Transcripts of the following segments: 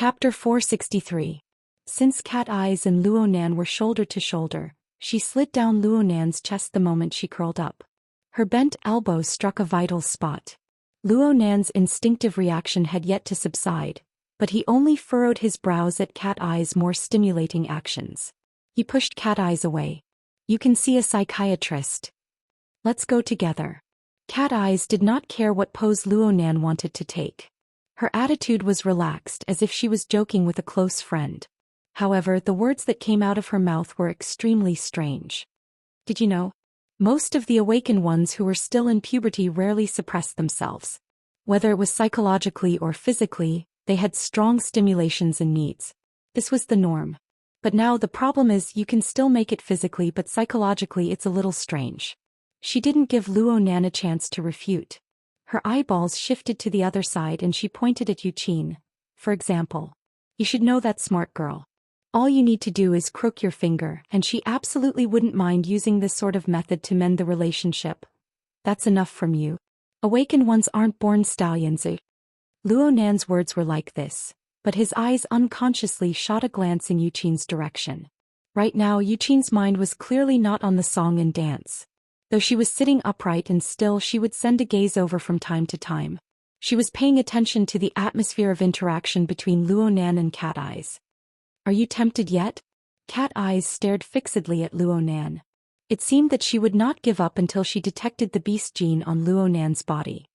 Chapter 463. Since Cat Eyes and Luonan were shoulder to shoulder, she slid down Luonan's chest the moment she curled up. Her bent elbows struck a vital spot. Luonan's instinctive reaction had yet to subside, but he only furrowed his brows at Cat Eyes' more stimulating actions. He pushed Cat Eyes away. "You can see a psychiatrist. Let's go together." Cat Eyes did not care what pose Luonan wanted to take. Her attitude was relaxed, as if she was joking with a close friend. However, the words that came out of her mouth were extremely strange. "Did you know? Most of the awakened ones who were still in puberty rarely suppressed themselves. Whether it was psychologically or physically, they had strong stimulations and needs. This was the norm. But now the problem is you can still make it physically, but psychologically it's a little strange." She didn't give Luonan a chance to refute. Her eyeballs shifted to the other side and she pointed at Yuqin. "For example. You should know that, smart girl. All you need to do is crook your finger, and she absolutely wouldn't mind using this sort of method to mend the relationship. That's enough from you. Awakened ones aren't born stallions." Luonan's words were like this, but his eyes unconsciously shot a glance in Yuqin's direction. Right now Yuqin's mind was clearly not on the song and dance. Though she was sitting upright and still, she would send a gaze over from time to time. She was paying attention to the atmosphere of interaction between Luonan and Cat Eyes. "Are you tempted yet?" Cat Eyes stared fixedly at Luonan. It seemed that she would not give up until she detected the beast gene on Luonan's body.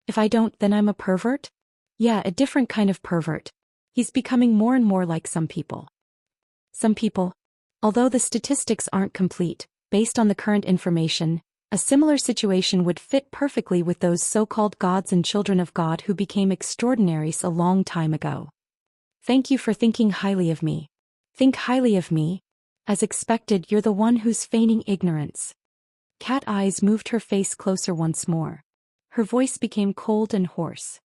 "If I don't, then I'm a pervert?" "Yeah, a different kind of pervert. He's becoming more and more like some people." "Some people?" Although the statistics aren't complete, based on the current information, a similar situation would fit perfectly with those so-called gods and children of God who became extraordinaries a long time ago. "Thank you for thinking highly of me." "Think highly of me? As expected, you're the one who's feigning ignorance." Cat Eyes moved her face closer once more. Her voice became cold and hoarse.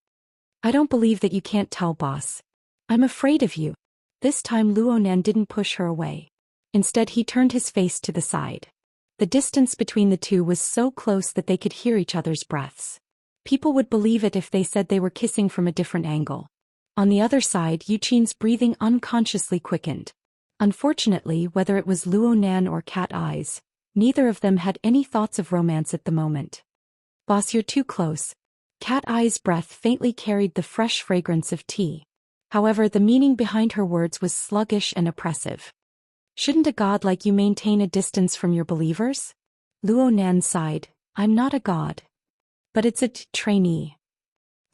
"I don't believe that you can't tell, boss. I'm afraid of you." This time Luonan didn't push her away. Instead he turned his face to the side. The distance between the two was so close that they could hear each other's breaths. People would believe it if they said they were kissing from a different angle. On the other side, Yuqin's breathing unconsciously quickened. Unfortunately, whether it was Luonan or Cat Eyes, neither of them had any thoughts of romance at the moment. "Boss, you're too close." Cat Eyes' breath faintly carried the fresh fragrance of tea. However, the meaning behind her words was sluggish and oppressive. "Shouldn't a god like you maintain a distance from your believers?" Luonan sighed. "I'm not a god. But it's a trainee.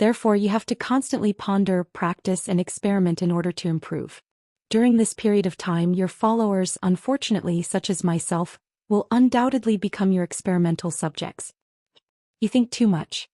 Therefore you have to constantly ponder, practice and experiment in order to improve. During this period of time your followers, unfortunately such as myself, will undoubtedly become your experimental subjects." "You think too much."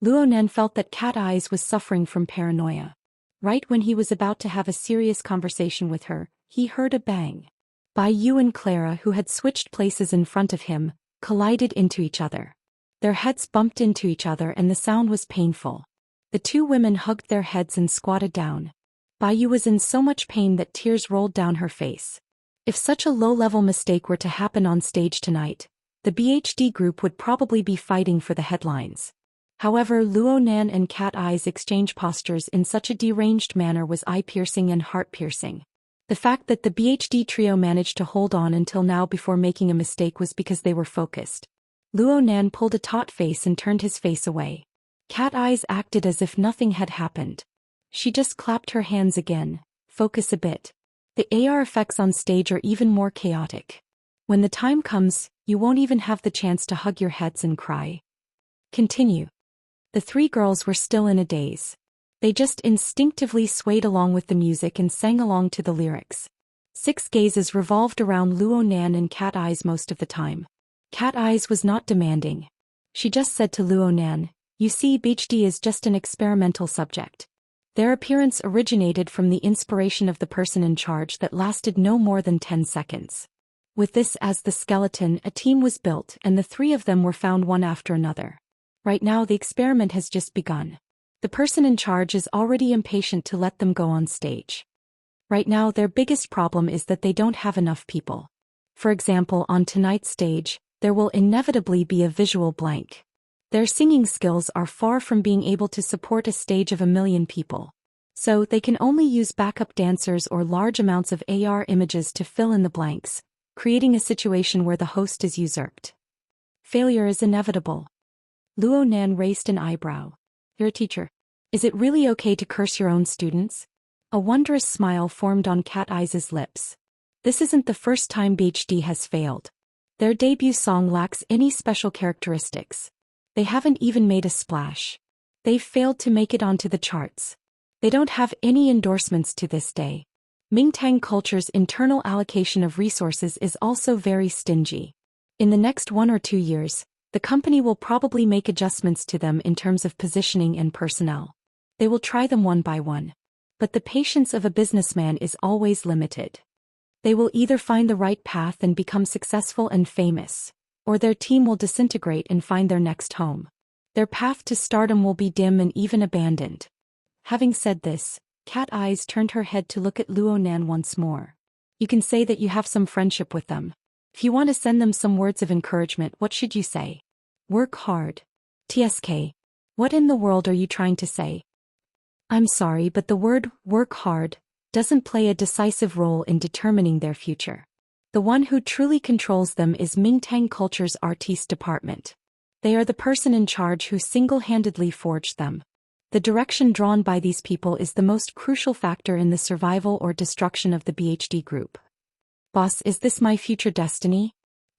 Luonan felt that Cat Eyes was suffering from paranoia. Right when he was about to have a serious conversation with her, he heard a bang. Bai Yu and Clara, who had switched places in front of him, collided into each other. Their heads bumped into each other and the sound was painful. The two women hugged their heads and squatted down. Bai Yu was in so much pain that tears rolled down her face. If such a low-level mistake were to happen on stage tonight, the BHD group would probably be fighting for the headlines. However, Luonan and Cat Eyes' exchange postures in such a deranged manner was eye-piercing and heart-piercing. The fact that the BHD trio managed to hold on until now before making a mistake was because they were focused. Luonan pulled a taut face and turned his face away. Cat Eyes acted as if nothing had happened. She just clapped her hands again. "Focus a bit. The AR effects on stage are even more chaotic. When the time comes, you won't even have the chance to hug your heads and cry. Continue." The three girls were still in a daze. They just instinctively swayed along with the music and sang along to the lyrics. 6 gazes revolved around Luonan and Cat Eyes most of the time. Cat Eyes was not demanding. She just said to Luonan, "You see, BHD is just an experimental subject." Their appearance originated from the inspiration of the person in charge that lasted no more than 10 seconds. With this as the skeleton, a team was built and the 3 of them were found one after another. Right now the experiment has just begun. The person in charge is already impatient to let them go on stage. Right now their biggest problem is that they don't have enough people. For example, on tonight's stage, there will inevitably be a visual blank. Their singing skills are far from being able to support a stage of 1 million people. So they can only use backup dancers or large amounts of AR images to fill in the blanks, creating a situation where the host is usurped. Failure is inevitable. Luo Nan raised an eyebrow. You're a teacher. Is it really okay to curse your own students? A wondrous smile formed on Cat Eyes' lips. This isn't the first time BHD has failed. Their debut song lacks any special characteristics. They haven't even made a splash. They've failed to make it onto the charts. They don't have any endorsements to this day. Mingtang culture's internal allocation of resources is also very stingy. In the next 1 or 2 years, the company will probably make adjustments to them in terms of positioning and personnel. They will try them one by one. But the patience of a businessman is always limited. They will either find the right path and become successful and famous, or their team will disintegrate and find their next home. Their path to stardom will be dim and even abandoned. Having said this, Cat Eyes turned her head to look at Luo Nan once more. You can say that you have some friendship with them. If you want to send them some words of encouragement, what should you say? Work hard. TSK. What in the world are you trying to say? I'm sorry, but the word work hard doesn't play a decisive role in determining their future. The one who truly controls them is Mingtang Culture's artiste department. They are the person in charge who single-handedly forged them. The direction drawn by these people is the most crucial factor in the survival or destruction of the BHD group. Boss, is this my future destiny?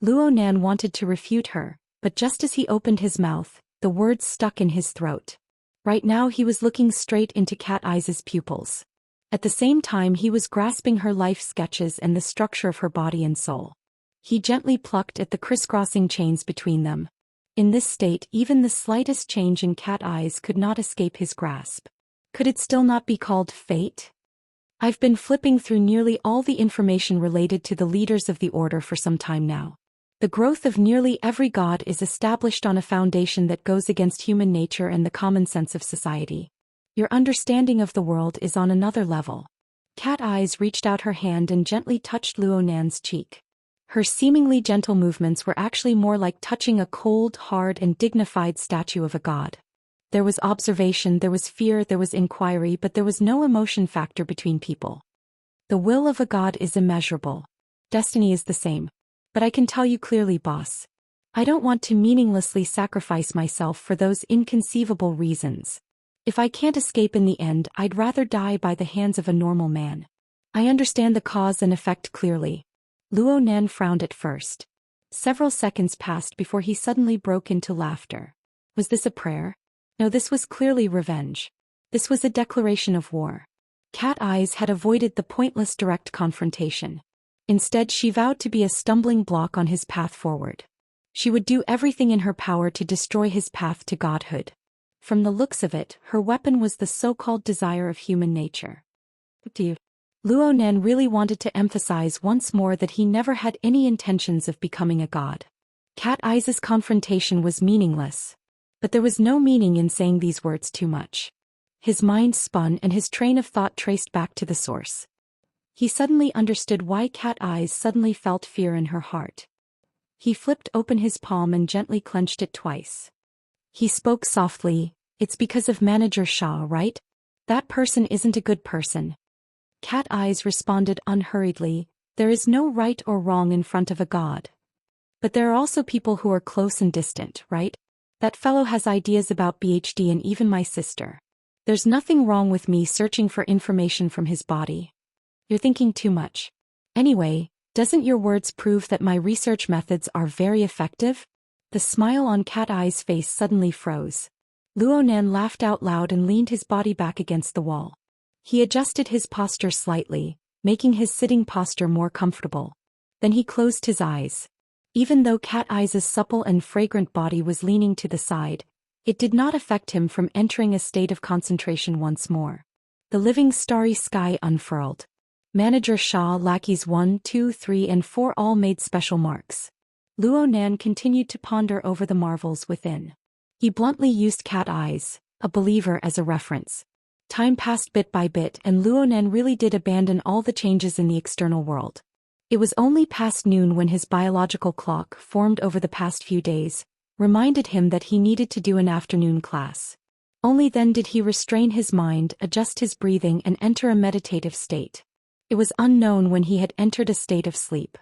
Luo Nan wanted to refute her, but just as he opened his mouth, the words stuck in his throat. Right now he was looking straight into Cat Eyes' pupils. At the same time he was grasping her life sketches and the structure of her body and soul. He gently plucked at the crisscrossing chains between them. In this state, even the slightest change in Cat Eyes could not escape his grasp. Could it still not be called fate? I've been flipping through nearly all the information related to the leaders of the order for some time now. The growth of nearly every god is established on a foundation that goes against human nature and the common sense of society. Your understanding of the world is on another level. Cat Eyes reached out her hand and gently touched Luo Nan's cheek. Her seemingly gentle movements were actually more like touching a cold, hard, and dignified statue of a god. There was observation, there was fear, there was inquiry, but there was no emotion factor between people. The will of a god is immeasurable. Destiny is the same. But I can tell you clearly, boss. I don't want to meaninglessly sacrifice myself for those inconceivable reasons. If I can't escape in the end, I'd rather die by the hands of a normal man. I understand the cause and effect clearly. Luo Nan frowned at first. Several seconds passed before he suddenly broke into laughter. Was this a prayer? No, this was clearly revenge. This was a declaration of war. Cat Eyes had avoided the pointless direct confrontation. Instead, she vowed to be a stumbling block on his path forward. She would do everything in her power to destroy his path to godhood. From the looks of it, her weapon was the so-called desire of human nature. Luo Nan really wanted to emphasize once more that he never had any intentions of becoming a god. Cat Eyes' confrontation was meaningless. But there was no meaning in saying these words too much. His mind spun and his train of thought traced back to the source. He suddenly understood why Cat Eyes suddenly felt fear in her heart. He flipped open his palm and gently clenched it twice. He spoke softly, "It's because of Manager Xia, right? That person isn't a good person." Cat Eyes responded unhurriedly, "There is no right or wrong in front of a god. But there are also people who are close and distant, right? That fellow has ideas about BHD and even my sister. There's nothing wrong with me searching for information from his body. You're thinking too much. Anyway, doesn't your words prove that my research methods are very effective?" The smile on Cat Eyes' face suddenly froze. Luo Nan laughed out loud and leaned his body back against the wall. He adjusted his posture slightly, making his sitting posture more comfortable. Then he closed his eyes. Even though Cat Eyes' supple and fragrant body was leaning to the side, it did not affect him from entering a state of concentration once more. The living starry sky unfurled. Manager Xia, lackeys 1, 2, 3, and 4 all made special marks. Luo Nan continued to ponder over the marvels within. He bluntly used Cat Eyes, a believer, as a reference. Time passed bit by bit and Luo Nan really did abandon all the changes in the external world. It was only past noon when his biological clock, formed over the past few days, reminded him that he needed to do an afternoon class. Only then did he restrain his mind, adjust his breathing and enter a meditative state. It was unknown when he had entered a state of sleep.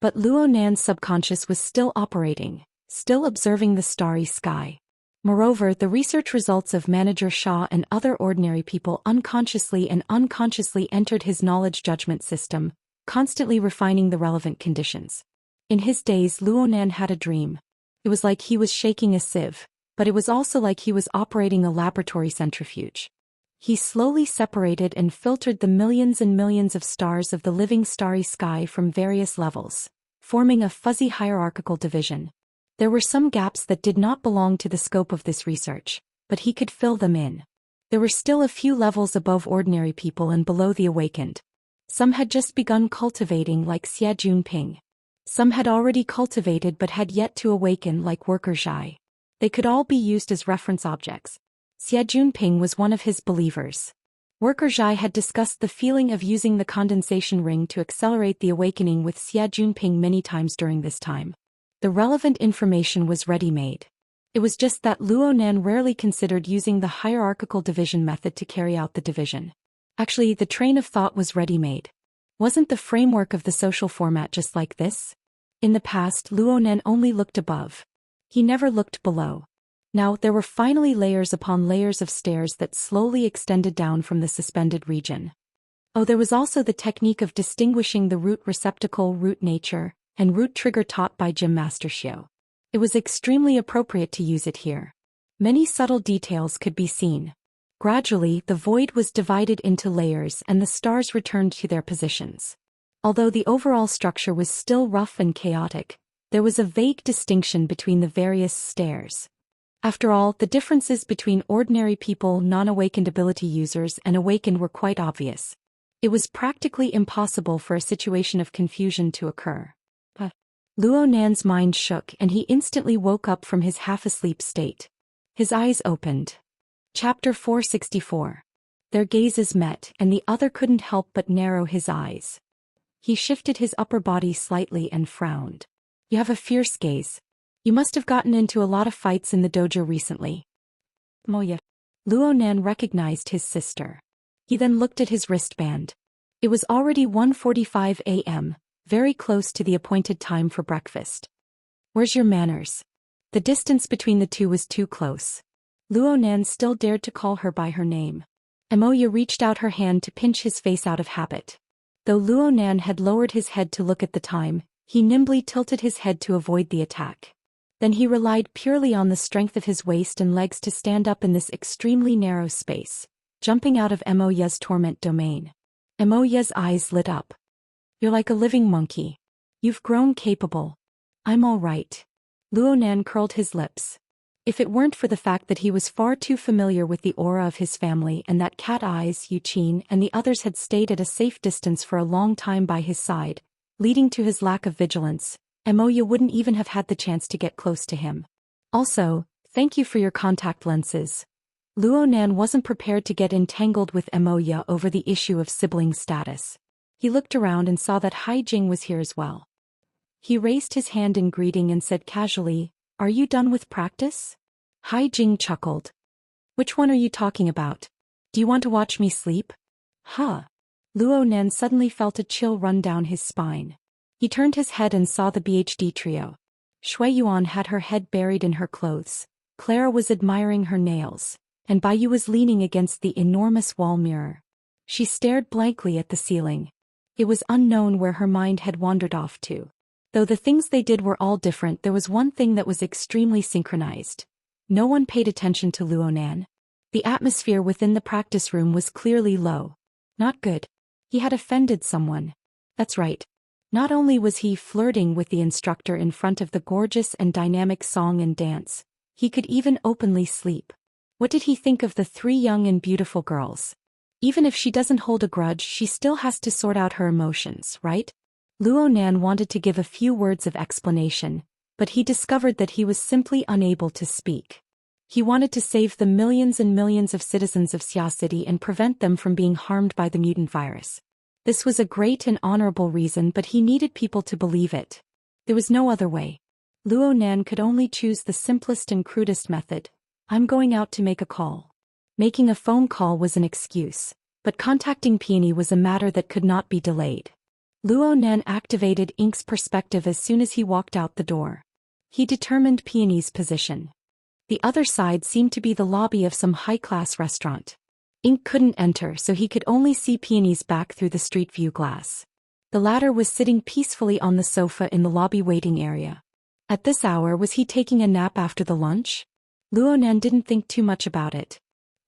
But Luo Nan's subconscious was still operating, still observing the starry sky. Moreover, the research results of Manager Xia and other ordinary people unconsciously entered his knowledge judgment system, constantly refining the relevant conditions. In his days, Luo Nan had a dream. It was like he was shaking a sieve, but it was also like he was operating a laboratory centrifuge. He slowly separated and filtered the millions and millions of stars of the living starry sky from various levels, forming a fuzzy hierarchical division. There were some gaps that did not belong to the scope of this research, but he could fill them in. There were still a few levels above ordinary people and below the awakened. Some had just begun cultivating like Xie Junping. Some had already cultivated but had yet to awaken like Worker Zhai. They could all be used as reference objects. Xie Junping was one of his believers. Worker Zhai had discussed the feeling of using the condensation ring to accelerate the awakening with Xie Junping many times during this time. The relevant information was ready-made. It was just that Luo Nan rarely considered using the hierarchical division method to carry out the division. Actually, the train of thought was ready-made. Wasn't the framework of the social format just like this? In the past, Luo Nan only looked above. He never looked below. Now, there were finally layers upon layers of stairs that slowly extended down from the suspended region. Oh, there was also the technique of distinguishing the root receptacle, root nature, and root trigger taught by Gym Master Xiu. It was extremely appropriate to use it here. Many subtle details could be seen. Gradually, the void was divided into layers and the stars returned to their positions. Although the overall structure was still rough and chaotic, there was a vague distinction between the various stairs. After all, the differences between ordinary people, non-awakened ability users, and awakened were quite obvious. It was practically impossible for a situation of confusion to occur. Luo Nan's mind shook and he instantly woke up from his half-asleep state. His eyes opened. Chapter 464. Their gazes met and the other couldn't help but narrow his eyes. He shifted his upper body slightly and frowned. You have a fierce gaze. You must have gotten into a lot of fights in the dojo recently. Moya. Luo Nan recognized his sister. He then looked at his wristband. It was already 1:45 a.m., very close to the appointed time for breakfast. Where's your manners? The distance between the two was too close. Luo Nan still dared to call her by her name. Moya reached out her hand to pinch his face out of habit. Though Luo Nan had lowered his head to look at the time, he nimbly tilted his head to avoid the attack. Then he relied purely on the strength of his waist and legs to stand up in this extremely narrow space, jumping out of Moya's torment domain. Moya's eyes lit up. You're like a living monkey. You've grown capable. I'm all right. Luo Nan curled his lips. If it weren't for the fact that he was far too familiar with the aura of his family and that Cat Eyes, Yuqin and the others had stayed at a safe distance for a long time by his side, leading to his lack of vigilance, Moya wouldn't even have had the chance to get close to him. Also, thank you for your contact lenses. Luo Nan wasn't prepared to get entangled with Moya over the issue of sibling status. He looked around and saw that Hai Jing was here as well. He raised his hand in greeting and said casually, "Are you done with practice?" Hai Jing chuckled. "Which one are you talking about? Do you want to watch me sleep?" Huh. Luo Nan suddenly felt a chill run down his spine. He turned his head and saw the BHD trio. Shui Yuan had her head buried in her clothes, Clara was admiring her nails, and Baiyu was leaning against the enormous wall mirror. She stared blankly at the ceiling. It was unknown where her mind had wandered off to. Though the things they did were all different, there was one thing that was extremely synchronized. No one paid attention to Luo Nan. The atmosphere within the practice room was clearly low. Not good. He had offended someone. That's right. Not only was he flirting with the instructor in front of the gorgeous and dynamic song and dance, he could even openly sleep. What did he think of the three young and beautiful girls? Even if she doesn't hold a grudge, she still has to sort out her emotions, right? Luo Nan wanted to give a few words of explanation, but he discovered that he was simply unable to speak. He wanted to save the millions and millions of citizens of Xia City and prevent them from being harmed by the mutant virus. This was a great and honorable reason, but he needed people to believe it. There was no other way. Luo Nan could only choose the simplest and crudest method. I'm going out to make a call. Making a phone call was an excuse, but contacting Peony was a matter that could not be delayed. Luo Nan activated Ink's perspective as soon as he walked out the door. He determined Peony's position. The other side seemed to be the lobby of some high-class restaurant. Ink couldn't enter, so he could only see Peony's back through the street view glass. The latter was sitting peacefully on the sofa in the lobby waiting area. At this hour, was he taking a nap after the lunch? Luo Nan didn't think too much about it.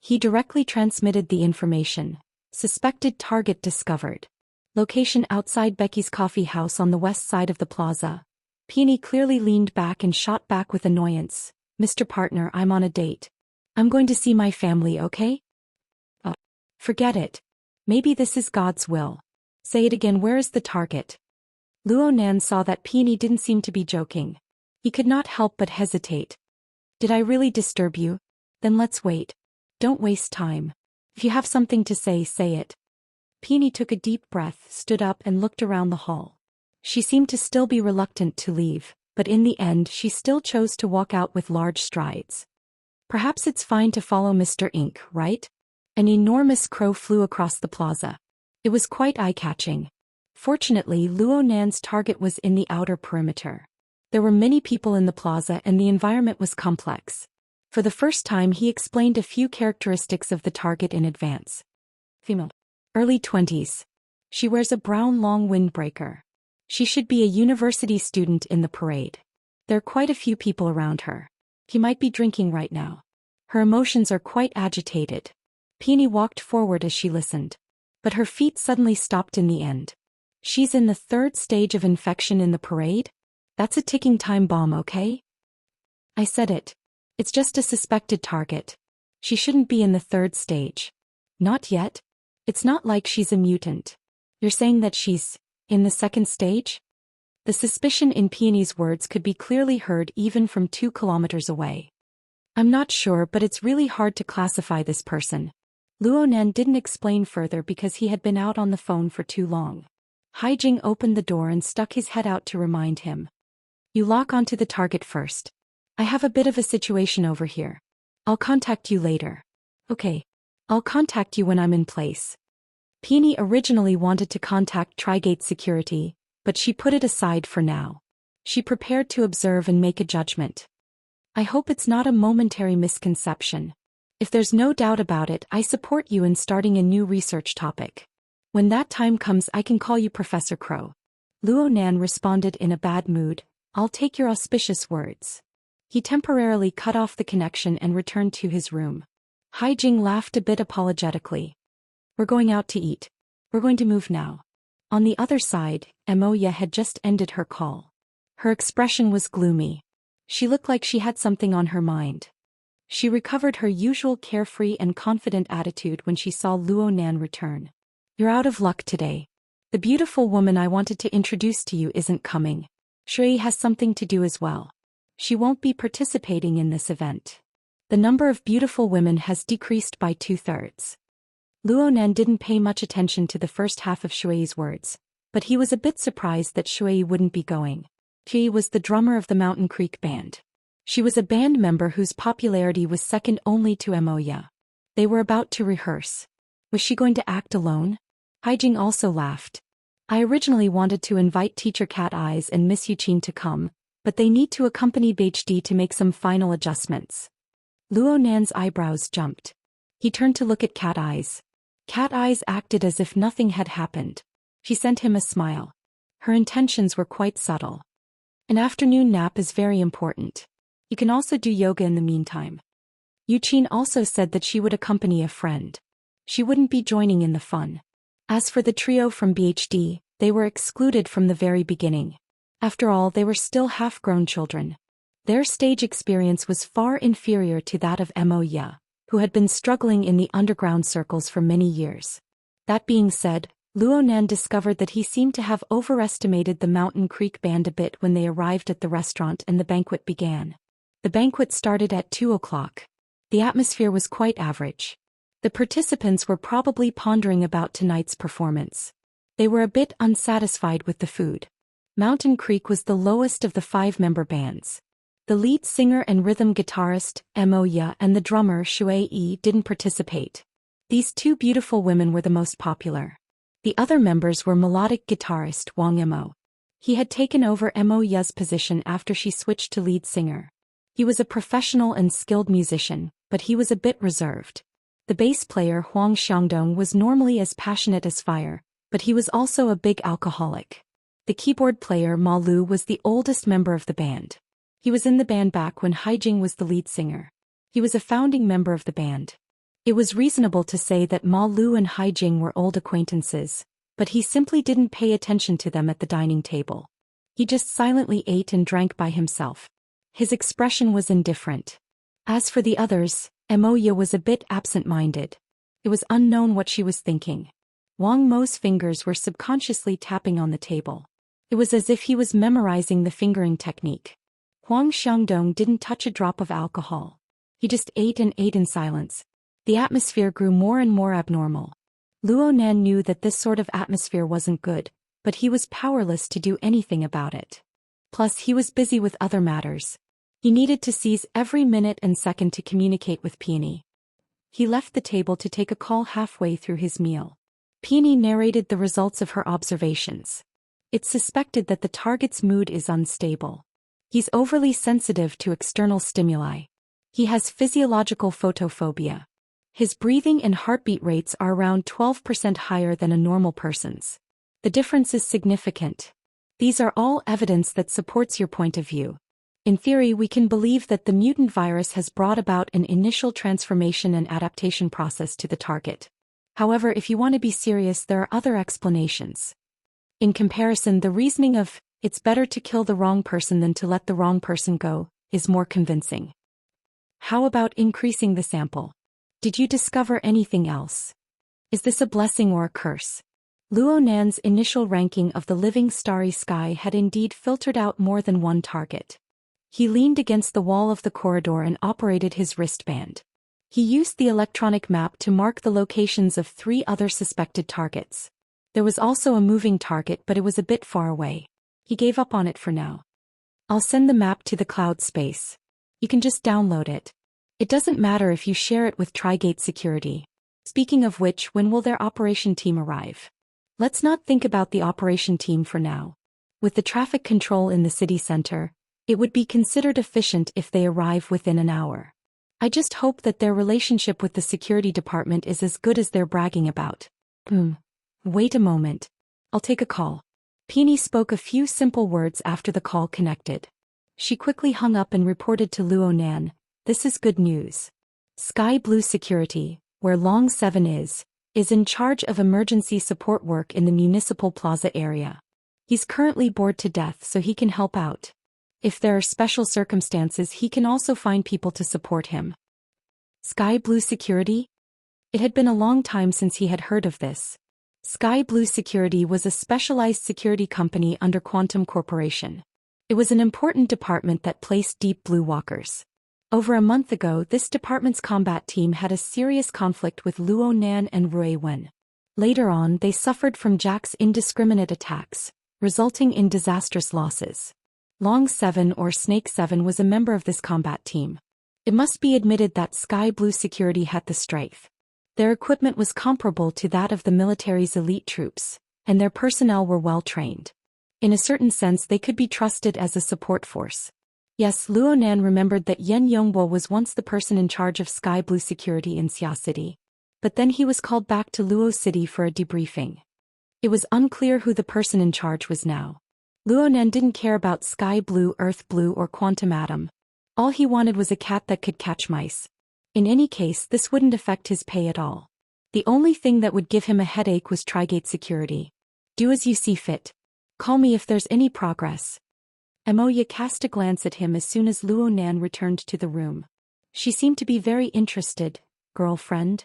He directly transmitted the information. Suspected target discovered. Location outside Becky's coffee house on the west side of the plaza. Peony clearly leaned back and shot back with annoyance. Mr. Partner, I'm on a date. I'm going to see my family, okay? Forget it. Maybe this is God's will. Say it again, where is the target? Luo Nan saw that Peony didn't seem to be joking. He could not help but hesitate. Did I really disturb you? Then let's wait. Don't waste time. If you have something to say, say it. Peony took a deep breath, stood up and looked around the hall. She seemed to still be reluctant to leave, but in the end she still chose to walk out with large strides. Perhaps it's fine to follow Mr. Ink, right? An enormous crow flew across the plaza. It was quite eye-catching. Fortunately, Luo Nan's target was in the outer perimeter. There were many people in the plaza and the environment was complex. For the first time he explained a few characteristics of the target in advance. Female. Early 20s. She wears a brown long windbreaker. She should be a university student in the parade. There are quite a few people around her. He might be drinking right now. Her emotions are quite agitated. Peony walked forward as she listened. But her feet suddenly stopped in the end. She's in the third stage of infection in the parade? That's a ticking time bomb, okay? I said it. It's just a suspected target. She shouldn't be in the third stage. Not yet. It's not like she's a mutant. You're saying that she's in the second stage? The suspicion in Peony's words could be clearly heard even from 2 kilometers away. I'm not sure, but it's really hard to classify this person. Luo Nan didn't explain further because he had been out on the phone for too long. Haijing opened the door and stuck his head out to remind him. You lock onto the target first. I have a bit of a situation over here. I'll contact you later. Okay. I'll contact you when I'm in place. Peony originally wanted to contact Trigate Security, but she put it aside for now. She prepared to observe and make a judgment. I hope it's not a momentary misconception. If there's no doubt about it, I support you in starting a new research topic. When that time comes, I can call you Professor Crow. Luo Nan responded in a bad mood. I'll take your auspicious words. He temporarily cut off the connection and returned to his room. Haijing laughed a bit apologetically. We're going out to eat. We're going to move now. On the other side, Moya had just ended her call. Her expression was gloomy. She looked like she had something on her mind. She recovered her usual carefree and confident attitude when she saw Luo Nan return. You're out of luck today. The beautiful woman I wanted to introduce to you isn't coming. Shui has something to do as well. She won't be participating in this event. The number of beautiful women has decreased by 2/3. Luo Nan didn't pay much attention to the first half of Shui's words, but he was a bit surprised that Shui wouldn't be going. She was the drummer of the Mountain Creek Band. She was a band member whose popularity was second only to Moya. They were about to rehearse. Was she going to act alone? Haijing also laughed. I originally wanted to invite Teacher Cat Eyes and Miss Yuqin to come, but they need to accompany BHD to make some final adjustments. Luo Nan's eyebrows jumped. He turned to look at Cat Eyes. Cat Eyes acted as if nothing had happened. She sent him a smile. Her intentions were quite subtle. An afternoon nap is very important. You can also do yoga in the meantime. Yuqin also said that she would accompany a friend. She wouldn't be joining in the fun. As for the trio from BHD, they were excluded from the very beginning. After all, they were still half-grown children. Their stage experience was far inferior to that of Moya, who had been struggling in the underground circles for many years. That being said, Luo Nan discovered that he seemed to have overestimated the Mountain Creek Band a bit when they arrived at the restaurant and the banquet began. The banquet started at 2 o'clock. The atmosphere was quite average. The participants were probably pondering about tonight's performance. They were a bit unsatisfied with the food. Mountain Creek was the lowest of the 5-member bands. The lead singer and rhythm guitarist, Moya, and the drummer, Shui Yi, didn't participate. These two beautiful women were the most popular. The other members were melodic guitarist Wang Mo. He had taken over Moya's position after she switched to lead singer. He was a professional and skilled musician, but he was a bit reserved. The bass player Huang Xiangdong was normally as passionate as fire, but he was also a big alcoholic. The keyboard player Ma Lu was the oldest member of the band. He was in the band back when Haijing was the lead singer. He was a founding member of the band. It was reasonable to say that Ma Lu and Haijing were old acquaintances, but he simply didn't pay attention to them at the dining table. He just silently ate and drank by himself. His expression was indifferent. As for the others, Moya was a bit absent-minded. It was unknown what she was thinking. Wang Mo's fingers were subconsciously tapping on the table. It was as if he was memorizing the fingering technique. Huang Xiangdong didn't touch a drop of alcohol. He just ate and ate in silence. The atmosphere grew more and more abnormal. Luo Nan knew that this sort of atmosphere wasn't good, but he was powerless to do anything about it. Plus, he was busy with other matters. He needed to seize every minute and second to communicate with Peony. He left the table to take a call halfway through his meal. Peony narrated the results of her observations. It's suspected that the target's mood is unstable. He's overly sensitive to external stimuli. He has physiological photophobia. His breathing and heartbeat rates are around 12% higher than a normal person's. The difference is significant. These are all evidence that supports your point of view. In theory, we can believe that the mutant virus has brought about an initial transformation and adaptation process to the target. However, if you want to be serious, there are other explanations. In comparison, the reasoning of, it's better to kill the wrong person than to let the wrong person go, is more convincing. How about increasing the sample? Did you discover anything else? Is this a blessing or a curse? Luo Nan's initial ranking of the living starry sky had indeed filtered out more than one target. He leaned against the wall of the corridor and operated his wristband. He used the electronic map to mark the locations of 3 other suspected targets. There was also a moving target, but it was a bit far away. He gave up on it for now. I'll send the map to the cloud space. You can just download it. It doesn't matter if you share it with Trigate Security. Speaking of which, when will their operation team arrive? Let's not think about the operation team for now. With the traffic control in the city center, it would be considered efficient if they arrive within an hour. I just hope that their relationship with the security department is as good as they're bragging about. Wait a moment. I'll take a call. Peony spoke a few simple words after the call connected. She quickly hung up and reported to Luo Nan, "This is good news. Sky Blue Security, where Long 7 is in charge of emergency support work in the municipal plaza area. He's currently bored to death, so he can help out. If there are special circumstances, he can also find people to support him." Sky Blue Security? It had been a long time since he had heard of this. Sky Blue Security was a specialized security company under Quantum Corporation. It was an important department that placed Deep Blue Walkers. Over a month ago, this department's combat team had a serious conflict with Luo Nan and Rui Wen. Later on, they suffered from Jack's indiscriminate attacks, resulting in disastrous losses. Long 7 or Snake 7 was a member of this combat team. It must be admitted that Sky Blue Security had the strength. Their equipment was comparable to that of the military's elite troops, and their personnel were well trained. In a certain sense, they could be trusted as a support force. Yes, Luo Nan remembered that Yen Yongbo was once the person in charge of Sky Blue Security in Xia City. But then he was called back to Luo City for a debriefing. It was unclear who the person in charge was now. Luo Nan didn't care about Sky Blue, Earth Blue, or Quantum Atom. All he wanted was a cat that could catch mice. In any case, this wouldn't affect his pay at all. The only thing that would give him a headache was Trigate Security. Do as you see fit. Call me if there's any progress. Moya cast a glance at him as soon as Luo Nan returned to the room. She seemed to be very interested. Girlfriend?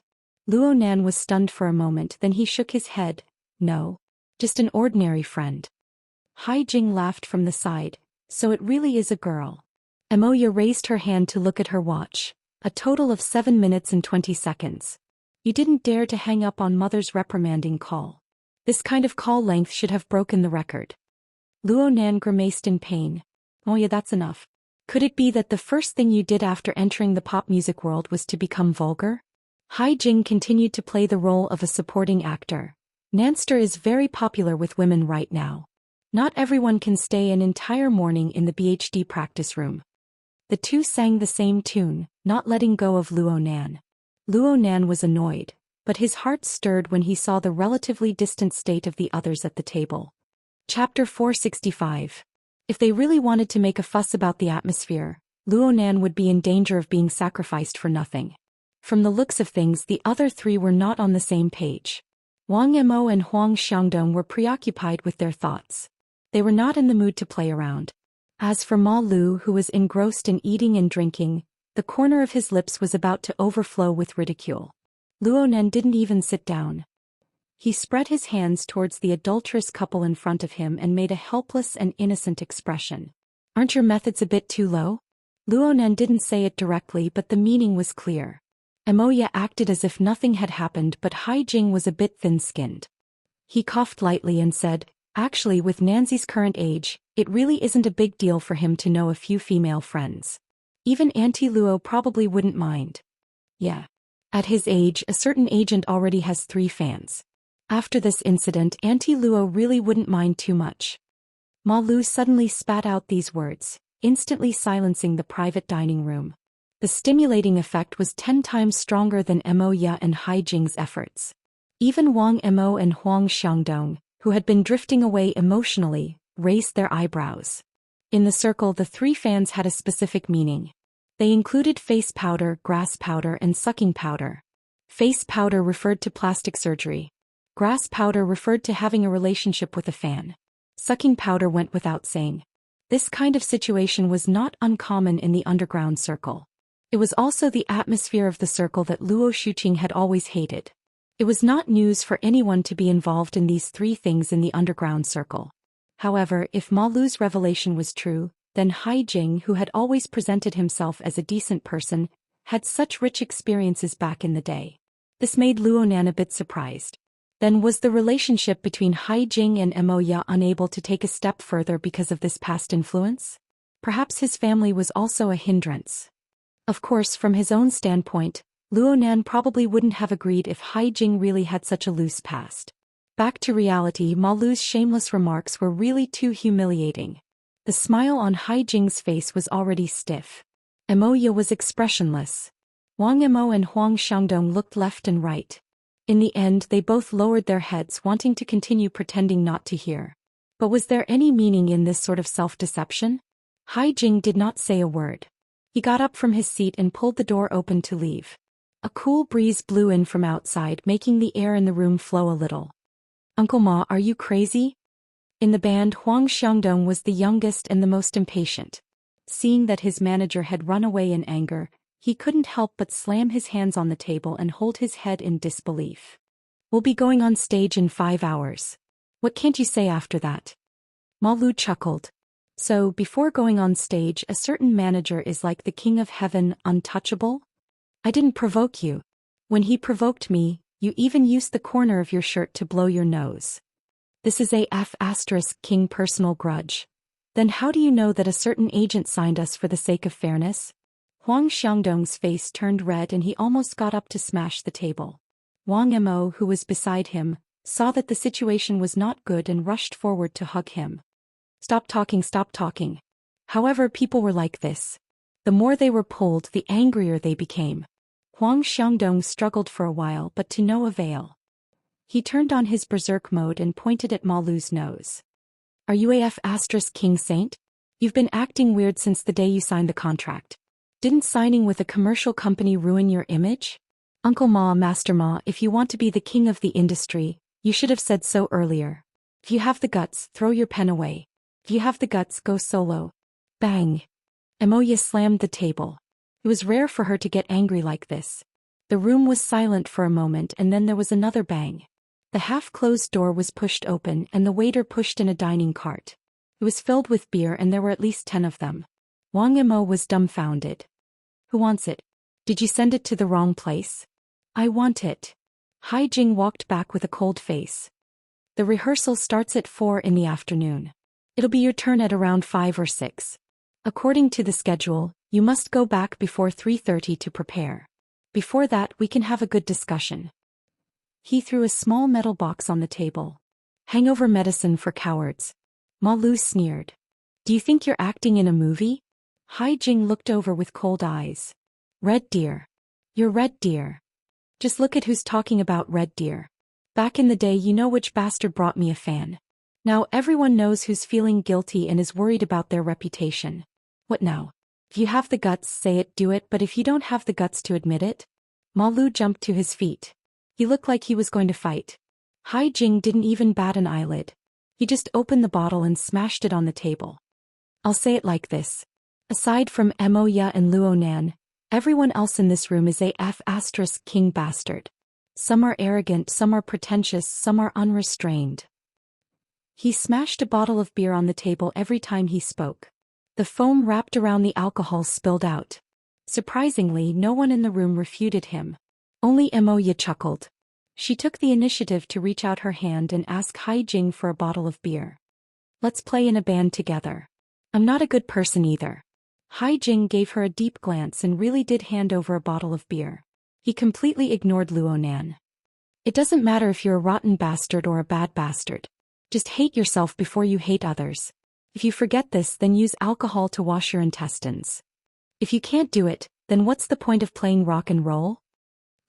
Luo Nan was stunned for a moment, then he shook his head. No. Just an ordinary friend. Hai Jing laughed from the side. So it really is a girl. Moya raised her hand to look at her watch. A total of 7 minutes and 20 seconds. You didn't dare to hang up on Mother's reprimanding call. This kind of call length should have broken the record. Luo Nan grimaced in pain. Oh yeah, that's enough. Could it be that the first thing you did after entering the pop music world was to become vulgar? Hai Jing continued to play the role of a supporting actor. Nanster is very popular with women right now. Not everyone can stay an entire morning in the BHD practice room. The two sang the same tune, not letting go of Luo Nan. Luo Nan was annoyed, but his heart stirred when he saw the relatively distant state of the others at the table. Chapter 465. If they really wanted to make a fuss about the atmosphere, Luo Nan would be in danger of being sacrificed for nothing. From the looks of things, the other three were not on the same page. Wang Mo and Huang Xiangdong were preoccupied with their thoughts. They were not in the mood to play around. As for Ma Lu, who was engrossed in eating and drinking, the corner of his lips was about to overflow with ridicule. Luo Nan didn't even sit down. He spread his hands towards the adulterous couple in front of him and made a helpless and innocent expression. Aren't your methods a bit too low? Luo Nan didn't say it directly, but the meaning was clear. Emoya acted as if nothing had happened, but Hai Jing was a bit thin-skinned. He coughed lightly and said, "Actually, with Nanzi's current age, it really isn't a big deal for him to know a few female friends. Even Auntie Luo probably wouldn't mind. Yeah. At his age, a certain agent already has 3 fans. After this incident, Auntie Luo really wouldn't mind too much." Ma Lu suddenly spat out these words, instantly silencing the private dining room. The stimulating effect was 10 times stronger than Emoya and Hai Jing's efforts. Even Wang Mo and Huang Xiangdong, who had been drifting away emotionally, raised their eyebrows. In the circle, the 3 fans had a specific meaning. They included face powder, grass powder, and sucking powder. Face powder referred to plastic surgery. Grass powder referred to having a relationship with a fan. Sucking powder went without saying. This kind of situation was not uncommon in the underground circle. It was also the atmosphere of the circle that Luo Shuqing had always hated. It was not news for anyone to be involved in these 3 things in the underground circle. However, if Ma Lu's revelation was true, then Hai Jing, who had always presented himself as a decent person, had such rich experiences back in the day. This made Luo Nan a bit surprised. Then was the relationship between Hai Jing and Emoya unable to take a step further because of this past influence? Perhaps his family was also a hindrance. Of course, from his own standpoint, Luo Nan probably wouldn't have agreed if Hai Jing really had such a loose past. Back to reality, Ma Lu's shameless remarks were really too humiliating. The smile on Hai Jing's face was already stiff. Emoya was expressionless. Wang Mo and Huang Xiangdong looked left and right. In the end, they both lowered their heads, wanting to continue pretending not to hear. But was there any meaning in this sort of self-deception? Hai Jing did not say a word. He got up from his seat and pulled the door open to leave. A cool breeze blew in from outside, making the air in the room flow a little. "Uncle Ma, are you crazy?" In the band, Huang Xiangdong was the youngest and the most impatient. Seeing that his manager had run away in anger, he couldn't help but slam his hands on the table and hold his head in disbelief. "We'll be going on stage in 5 hours. What can't you say after that?" Ma Lu chuckled. "So, before going on stage, a certain manager is like the king of heaven, untouchable? I didn't provoke you. When he provoked me, you even used the corner of your shirt to blow your nose. This is a *king personal grudge. Then how do you know that a certain agent signed us for the sake of fairness?" Huang Xiangdong's face turned red and he almost got up to smash the table. Wang Mo, who was beside him, saw that the situation was not good and rushed forward to hug him. Stop talking, stop talking." However, people were like this. The more they were pulled, the angrier they became. Huang Xiangdong struggled for a while, but to no avail. He turned on his berserk mode and pointed at Ma Lu's nose. "Are you *King Saint? You've been acting weird since the day you signed the contract. Didn't signing with a commercial company ruin your image? Uncle Ma, Master Ma, if you want to be the king of the industry, you should have said so earlier. If you have the guts, throw your pen away. If you have the guts, go solo." Bang! Emoya slammed the table. It was rare for her to get angry like this. The room was silent for a moment and then there was another bang. The half-closed door was pushed open and the waiter pushed in a dining cart. It was filled with beer and there were at least 10 of them. Wang Mo was dumbfounded. "Who wants it? Did you send it to the wrong place?" "I want it." Hai Jing walked back with a cold face. "The rehearsal starts at 4 in the afternoon. It'll be your turn at around 5 or 6. According to the schedule, you must go back before 3:30 to prepare. Before that we can have a good discussion. He threw a small metal box on the table. Hangover medicine for cowards. Ma Lu sneered. Do you think you're acting in a movie? Hai Jing looked over with cold eyes. Red deer. You're red deer. Just look at who's talking about red deer. Back in the day, you know which bastard brought me a fan. Now everyone knows who's feeling guilty and is worried about their reputation. What now? If you have the guts, say it, do it, but if you don't have the guts to admit it? Ma Lu jumped to his feet. He looked like he was going to fight. Hai Jing didn't even bat an eyelid. He just opened the bottle and smashed it on the table. I'll say it like this. Aside from Mo Ya and Luo Nan, everyone else in this room is a *king bastard. Some are arrogant, some are pretentious, some are unrestrained. He smashed a bottle of beer on the table every time he spoke. The foam wrapped around the alcohol spilled out. Surprisingly, no one in the room refuted him. Only Mo Ya chuckled. She took the initiative to reach out her hand and ask Hai Jing for a bottle of beer. Let's play in a band together. I'm not a good person either. Hai Jing gave her a deep glance and really did hand over a bottle of beer. He completely ignored Luo Nan. It doesn't matter if you're a rotten bastard or a bad bastard. Just hate yourself before you hate others. If you forget this, then use alcohol to wash your intestines. If you can't do it, then what's the point of playing rock and roll?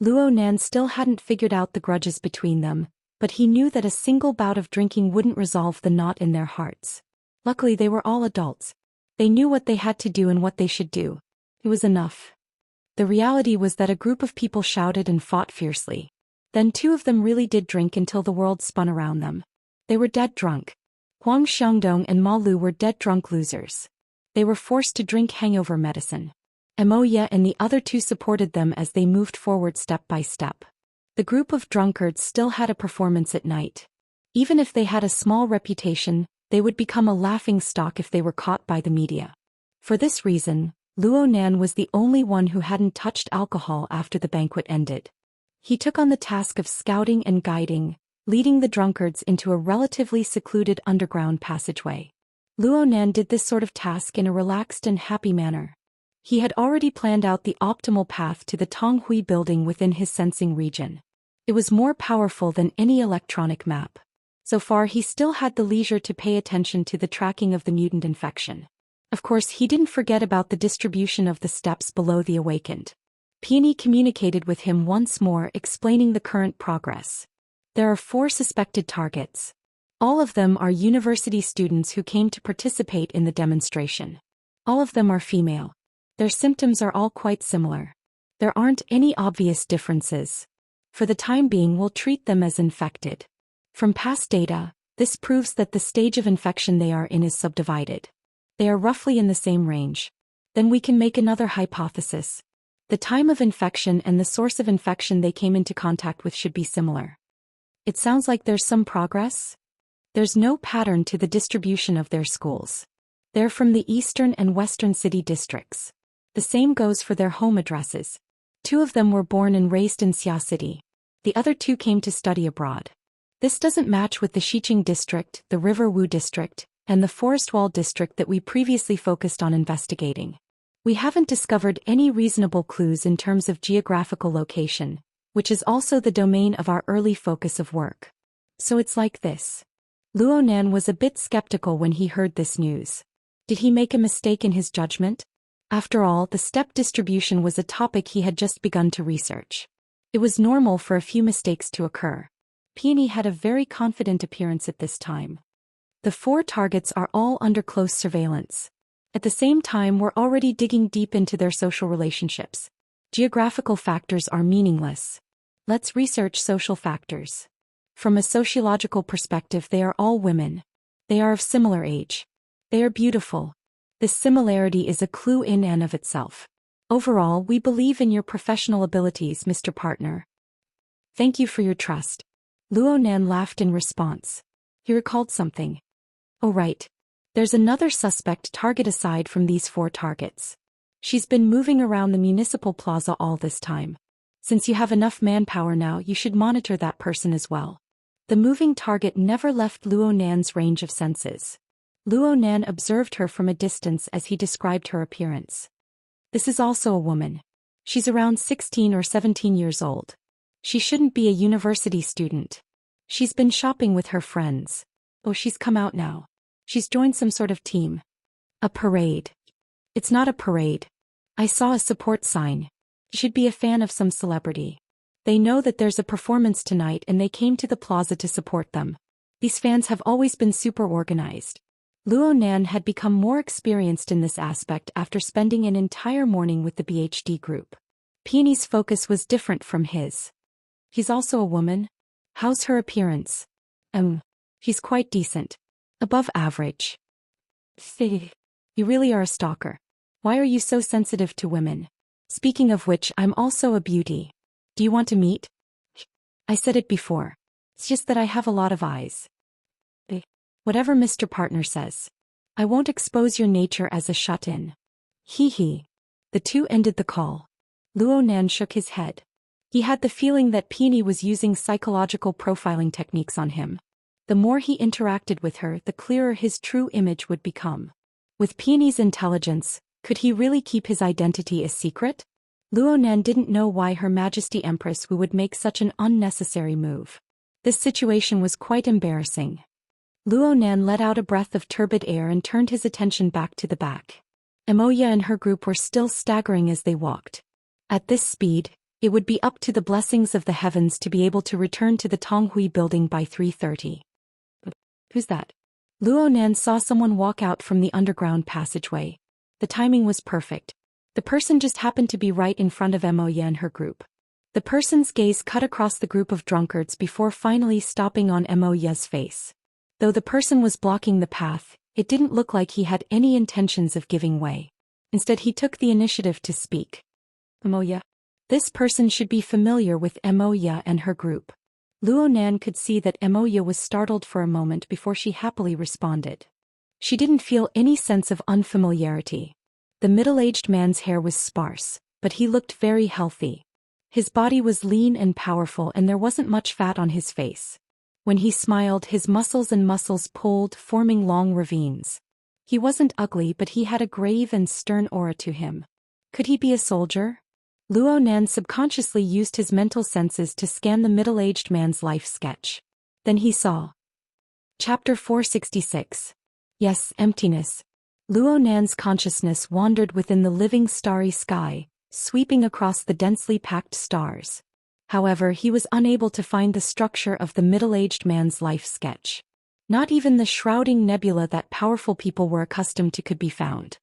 Luo Nan still hadn't figured out the grudges between them, but he knew that a single bout of drinking wouldn't resolve the knot in their hearts. Luckily they were all adults. They knew what they had to do and what they should do. It was enough. The reality was that a group of people shouted and fought fiercely. Then two of them really did drink until the world spun around them. They were dead drunk. Huang Xiangdong and Ma Lu were dead drunk losers. They were forced to drink hangover medicine. Mo Ya and the other two supported them as they moved forward step by step. The group of drunkards still had a performance at night. Even if they had a small reputation, they would become a laughingstock if they were caught by the media. For this reason, Luo Nan was the only one who hadn't touched alcohol after the banquet ended. He took on the task of scouting and guiding, leading the drunkards into a relatively secluded underground passageway. Luo Nan did this sort of task in a relaxed and happy manner. He had already planned out the optimal path to the Tonghui building within his sensing region. It was more powerful than any electronic map. So far he still had the leisure to pay attention to the tracking of the mutant infection. Of course he didn't forget about the distribution of the steps below the awakened. Peony communicated with him once more, explaining the current progress. There are 4 suspected targets. All of them are university students who came to participate in the demonstration. All of them are female. Their symptoms are all quite similar. There aren't any obvious differences. For the time being we'll treat them as infected. From past data, this proves that the stage of infection they are in is subdivided. They are roughly in the same range. Then we can make another hypothesis. The time of infection and the source of infection they came into contact with should be similar. It sounds like there's some progress. There's no pattern to the distribution of their schools. They're from the eastern and western city districts. The same goes for their home addresses. 2 of them were born and raised in Xia City. The other 2 came to study abroad. This doesn't match with the Xiqing district, the River Wu district, and the Forest Wall district that we previously focused on investigating. We haven't discovered any reasonable clues in terms of geographical location, which is also the domain of our early focus of work. So it's like this. Luo Nan was a bit skeptical when he heard this news. Did he make a mistake in his judgment? After all, the step distribution was a topic he had just begun to research. It was normal for a few mistakes to occur. Peony had a very confident appearance at this time. The 4 targets are all under close surveillance. At the same time, we're already digging deep into their social relationships. Geographical factors are meaningless. Let's research social factors. From a sociological perspective, they are all women. They are of similar age. They are beautiful. This similarity is a clue in and of itself. Overall, we believe in your professional abilities, Mr. Partner. Thank you for your trust. Luo Nan laughed in response. He recalled something. Oh right. There's another suspect target aside from these 4 targets. She's been moving around the municipal plaza all this time. Since you have enough manpower now, you should monitor that person as well. The moving target never left Luo Nan's range of senses. Luo Nan observed her from a distance as he described her appearance. This is also a woman. She's around 16 or 17 years old. She shouldn't be a university student. She's been shopping with her friends. Oh, she's come out now. She's joined some sort of team. A parade. It's not a parade. I saw a support sign. She should be a fan of some celebrity. They know that there's a performance tonight and they came to the plaza to support them. These fans have always been super organized. Luo Nan had become more experienced in this aspect after spending an entire morning with the BHD group. Peony's focus was different from his. He's also a woman? How's her appearance? She's quite decent. Above average. You really are a stalker. Why are you so sensitive to women? Speaking of which, I'm also a beauty. Do you want to meet? I said it before. It's just that I have a lot of eyes. Whatever Mr. Partner says. I won't expose your nature as a shut-in. Hee. The two ended the call. Luo Nan shook his head. He had the feeling that Peony was using psychological profiling techniques on him. The more he interacted with her, the clearer his true image would become. With Peony's intelligence, could he really keep his identity a secret? Luo Nan didn't know why Her Majesty Empress Wu would make such an unnecessary move. This situation was quite embarrassing. Luo Nan let out a breath of turbid air and turned his attention back to the back. Emoya and her group were still staggering as they walked. At this speed, it would be up to the blessings of the heavens to be able to return to the Tonghui building by 3:30. Who's that? Luo Nan saw someone walk out from the underground passageway. The timing was perfect. The person just happened to be right in front of Emoya and her group. The person's gaze cut across the group of drunkards before finally stopping on Emoya's face. Though the person was blocking the path, it didn't look like he had any intentions of giving way. Instead, he took the initiative to speak. Emoya. This person should be familiar with Emoya and her group. Luo Nan could see that Emoya was startled for a moment before she happily responded. She didn't feel any sense of unfamiliarity. The middle-aged man's hair was sparse, but he looked very healthy. His body was lean and powerful and there wasn't much fat on his face. When he smiled, his muscles pulled, forming long ravines. He wasn't ugly, but he had a grave and stern aura to him. Could he be a soldier? Luo Nan subconsciously used his mental senses to scan the middle-aged man's life sketch. Then he saw. Chapter 466. Yes, emptiness. Luo Nan's consciousness wandered within the living starry sky, sweeping across the densely packed stars. However, he was unable to find the structure of the middle-aged man's life sketch. Not even the shrouding nebula that powerful people were accustomed to could be found.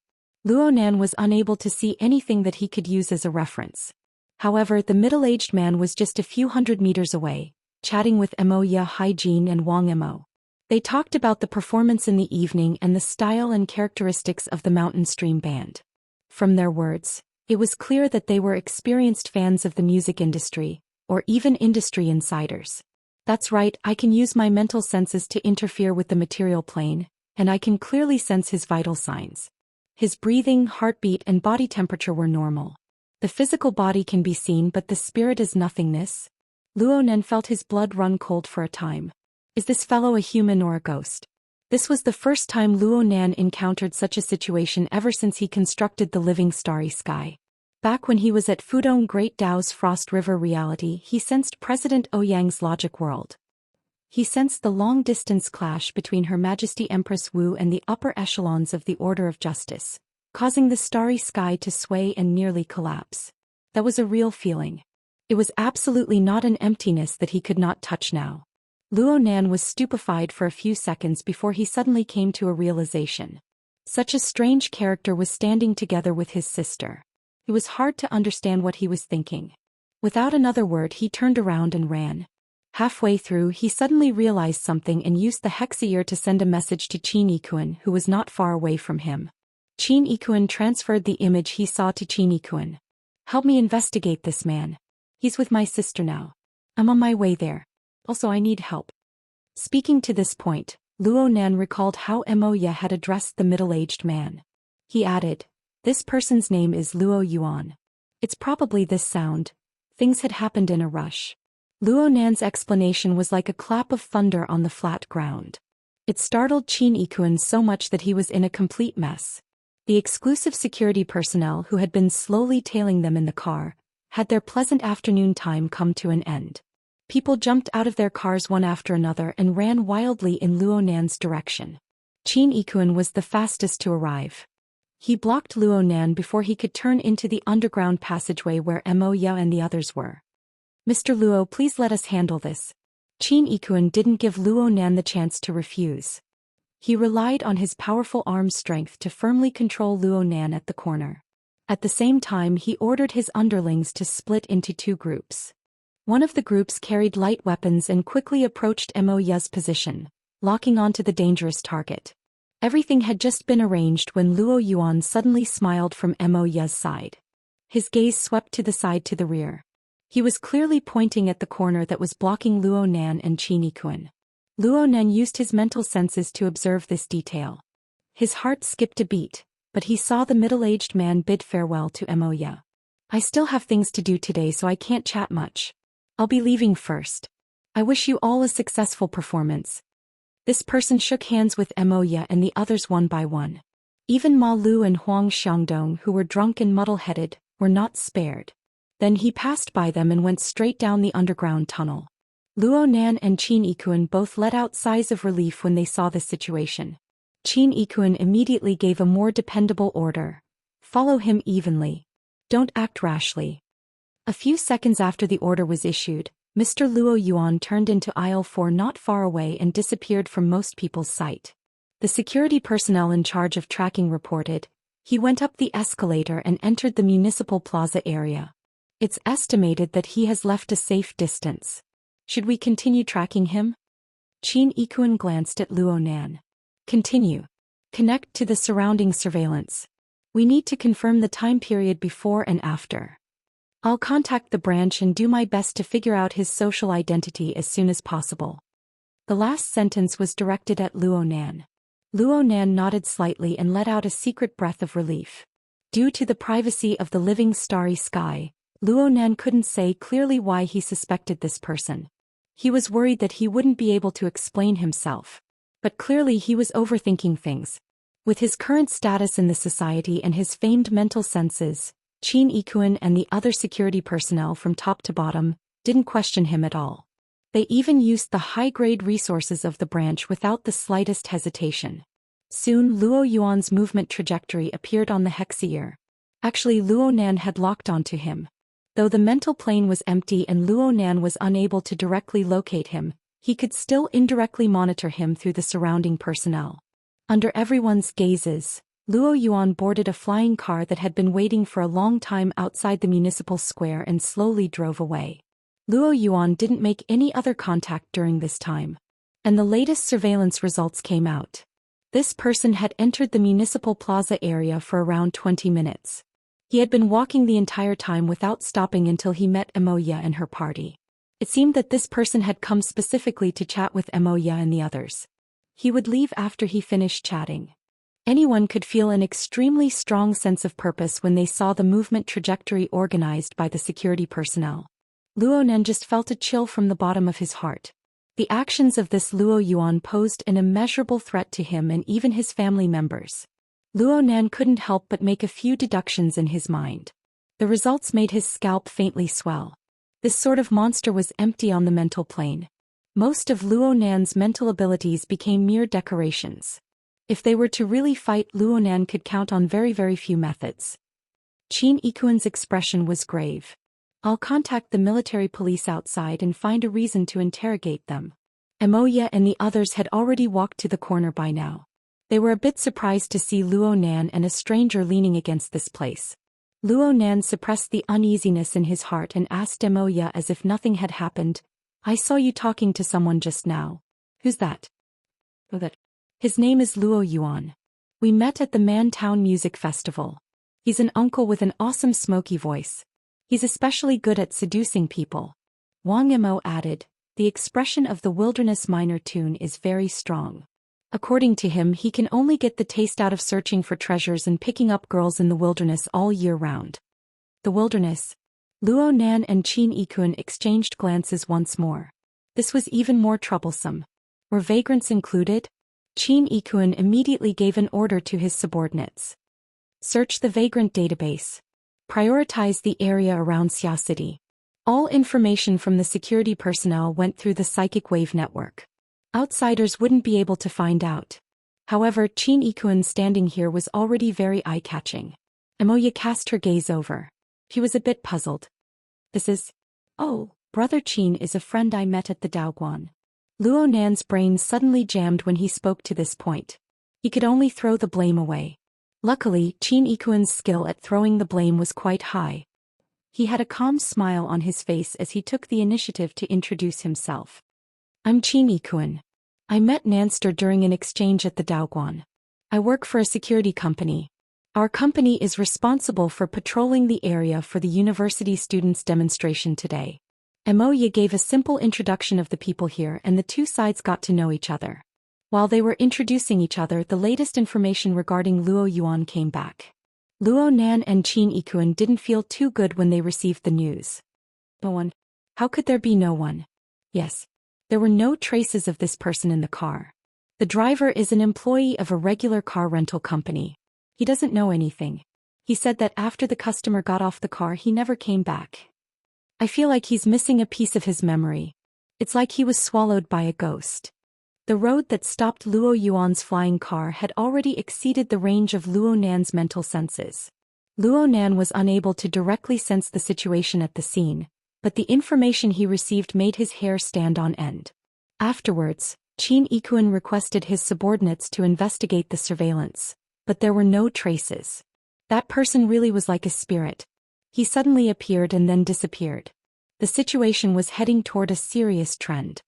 Luo Nan was unable to see anything that he could use as a reference. However, the middle-aged man was just a few hundred meters away, chatting with Emoya, Haijin and Wang Emo. They talked about the performance in the evening and the style and characteristics of the Mountain Stream Band. From their words, it was clear that they were experienced fans of the music industry, or even industry insiders. That's right, I can use my mental senses to interfere with the material plane, and I can clearly sense his vital signs. His breathing, heartbeat and body temperature were normal. The physical body can be seen, but the spirit is nothingness. Luo Nan felt his blood run cold for a time. Is this fellow a human or a ghost? This was the first time Luo Nan encountered such a situation ever since he constructed the living starry sky. Back when he was at Fudong Great Dao's Frost River reality, he sensed President Ouyang's logic world. He sensed the long-distance clash between Her Majesty Empress Wu and the upper echelons of the Order of Justice, causing the starry sky to sway and nearly collapse. That was a real feeling. It was absolutely not an emptiness that he could not touch now. Luo Nan was stupefied for a few seconds before he suddenly came to a realization. Such a strange character was standing together with his sister. It was hard to understand what he was thinking. Without another word, he turned around and ran. Halfway through, he suddenly realized something and used the Hexier to send a message to Qin Yikuan, who was not far away from him. Qin Yikuan transferred the image he saw to Qin Yikuan. Help me investigate this man. He's with my sister now. I'm on my way there. Also, I need help. Speaking to this point, Luo Nan recalled how Emoya had addressed the middle-aged man. He added, "This person's name is Luo Yuan. It's probably this sound. Things had happened in a rush." Luo Nan's explanation was like a clap of thunder on the flat ground. It startled Qin Yikuan so much that he was in a complete mess. The exclusive security personnel who had been slowly tailing them in the car had their pleasant afternoon time come to an end. People jumped out of their cars one after another and ran wildly in Luo Nan's direction. Qin Yikuan was the fastest to arrive. He blocked Luo Nan before he could turn into the underground passageway where Mo Ya and the others were. "Mr. Luo, please let us handle this." Qin Yikuan didn't give Luo Nan the chance to refuse. He relied on his powerful arm strength to firmly control Luo Nan at the corner. At the same time, he ordered his underlings to split into two groups. One of the groups carried light weapons and quickly approached Mo Ya's position, locking onto the dangerous target. Everything had just been arranged when Luo Yuan suddenly smiled from Mo Ya's side. His gaze swept to the side to the rear. He was clearly pointing at the corner that was blocking Luo Nan and Qin Yikuan. Luo Nan used his mental senses to observe this detail. His heart skipped a beat, but he saw the middle-aged man bid farewell to Mo Ya. "I still have things to do today, so I can't chat much. I'll be leaving first. I wish you all a successful performance." This person shook hands with Mo Ya and the others one by one. Even Ma Lu and Huang Xiangdong, who were drunk and muddle-headed, were not spared. Then he passed by them and went straight down the underground tunnel. Luo Nan and Qin Yikuan both let out sighs of relief when they saw this situation. Qin Yikuan immediately gave a more dependable order: "Follow him evenly. Don't act rashly." A few seconds after the order was issued, Mr. Luo Yuan turned into aisle 4 not far away and disappeared from most people's sight. The security personnel in charge of tracking reported, he went up the escalator and entered the municipal plaza area. It's estimated that he has left a safe distance. Should we continue tracking him? Qin Yikuan glanced at Luo Nan. "Continue. Connect to the surrounding surveillance. We need to confirm the time period before and after. I'll contact the branch and do my best to figure out his social identity as soon as possible." The last sentence was directed at Luo Nan. Luo Nan nodded slightly and let out a secret breath of relief. Due to the privacy of the living starry sky, Luo Nan couldn't say clearly why he suspected this person. He was worried that he wouldn't be able to explain himself. But clearly he was overthinking things. With his current status in the society and his famed mental senses, Qin Yikuan and the other security personnel from top to bottom didn't question him at all. They even used the high-grade resources of the branch without the slightest hesitation. Soon Luo Yuan's movement trajectory appeared on the hexier. Actually, Luo Nan had locked onto him. Though the mental plane was empty and Luo Nan was unable to directly locate him, he could still indirectly monitor him through the surrounding personnel. Under everyone's gazes, Luo Yuan boarded a flying car that had been waiting for a long time outside the municipal square and slowly drove away. Luo Yuan didn't make any other contact during this time. And the latest surveillance results came out. This person had entered the municipal plaza area for around 20 minutes. He had been walking the entire time without stopping until he met Mo Ya and her party. It seemed that this person had come specifically to chat with Mo Ya and the others. He would leave after he finished chatting. Anyone could feel an extremely strong sense of purpose when they saw the movement trajectory organized by the security personnel. Luo Nan just felt a chill from the bottom of his heart. The actions of this Luo Yuan posed an immeasurable threat to him and even his family members. Luo Nan couldn't help but make a few deductions in his mind. The results made his scalp faintly swell. This sort of monster was empty on the mental plane. Most of Luo Nan's mental abilities became mere decorations. If they were to really fight, Luo Nan could count on very few methods. Qin Yikuan's expression was grave. "I'll contact the military police outside and find a reason to interrogate them." Mo Ya and the others had already walked to the corner by now. They were a bit surprised to see Luo Nan and a stranger leaning against this place. Luo Nan suppressed the uneasiness in his heart and asked Mo Ya as if nothing had happened, "I saw you talking to someone just now. Who's that?" "His name is Luo Yuan. We met at the Man-Town Music Festival. He's an uncle with an awesome smoky voice. He's especially good at seducing people." Wang Mo added, "The expression of the wilderness minor tune is very strong. According to him, he can only get the taste out of searching for treasures and picking up girls in the wilderness all year round." The wilderness. Luo Nan and Qin Yikuan exchanged glances once more. This was even more troublesome. Were vagrants included? Qin Yikuan immediately gave an order to his subordinates. Search the vagrant database. Prioritize the area around Xia City. All information from the security personnel went through the psychic wave network. Outsiders wouldn't be able to find out. However, Qin Yikuan standing here was already very eye-catching. Emoya cast her gaze over. He was a bit puzzled. This is... Oh, Brother Qin is a friend I met at the Daoguan. Luo Nan's brain suddenly jammed when he spoke to this point. He could only throw the blame away. Luckily, Qin Yikuan's skill at throwing the blame was quite high. He had a calm smile on his face as he took the initiative to introduce himself. I'm Qin Yikuan. I met Nanster during an exchange at the Daoguan. I work for a security company. Our company is responsible for patrolling the area for the university students' demonstration today. Emoya gave a simple introduction of the people here and the two sides got to know each other. While they were introducing each other, the latest information regarding Luo Yuan came back. Luo Nan and Qin Yikuan didn't feel too good when they received the news. No one? How could there be no one? Yes. There were no traces of this person in the car. The driver is an employee of a regular car rental company. He doesn't know anything. He said that after the customer got off the car he never came back. I feel like he's missing a piece of his memory. It's like he was swallowed by a ghost. The road that stopped Luo Yuan's flying car had already exceeded the range of Luo Nan's mental senses. Luo Nan was unable to directly sense the situation at the scene, but the information he received made his hair stand on end. Afterwards, Qin Yikuan requested his subordinates to investigate the surveillance, but there were no traces. That person really was like a spirit. He suddenly appeared and then disappeared. The situation was heading toward a serious trend.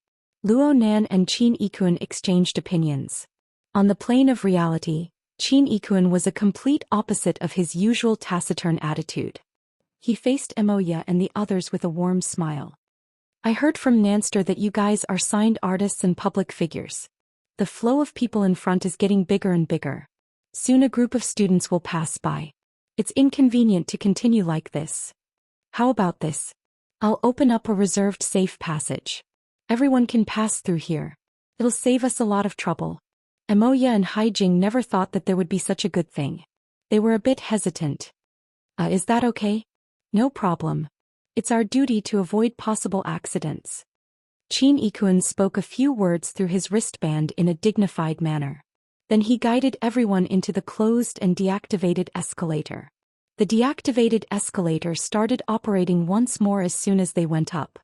Luo Nan and Qin Yikuan exchanged opinions. On the plane of reality, Qin Yikuan was a complete opposite of his usual taciturn attitude. He faced Emoya and the others with a warm smile. I heard from Nanster that you guys are signed artists and public figures. The flow of people in front is getting bigger and bigger. Soon a group of students will pass by. It's inconvenient to continue like this. How about this? I'll open up a reserved safe passage. Everyone can pass through here. It'll save us a lot of trouble. Emoya and Haijing never thought that there would be such a good thing. They were a bit hesitant. Is that okay? No problem. It's our duty to avoid possible accidents. Qin Yikuan spoke a few words through his wristband in a dignified manner. Then he guided everyone into the closed and deactivated escalator. The deactivated escalator started operating once more as soon as they went up.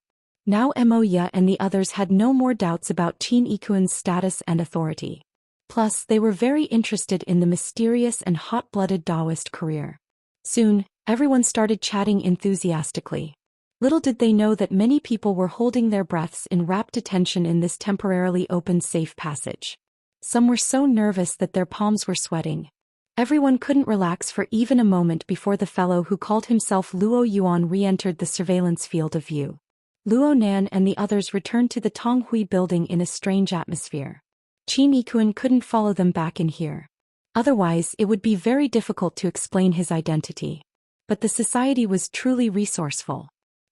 Now Emoya and the others had no more doubts about Qin Yikuan's status and authority. Plus, they were very interested in the mysterious and hot-blooded Daoist career. Soon, everyone started chatting enthusiastically. Little did they know that many people were holding their breaths in rapt attention in this temporarily opened safe passage. Some were so nervous that their palms were sweating. Everyone couldn't relax for even a moment before the fellow who called himself Luo Yuan re-entered the surveillance field of view. Luo Nan and the others returned to the Tonghui building in a strange atmosphere. Qin Yikuan couldn't follow them back in here. Otherwise, it would be very difficult to explain his identity. But the society was truly resourceful.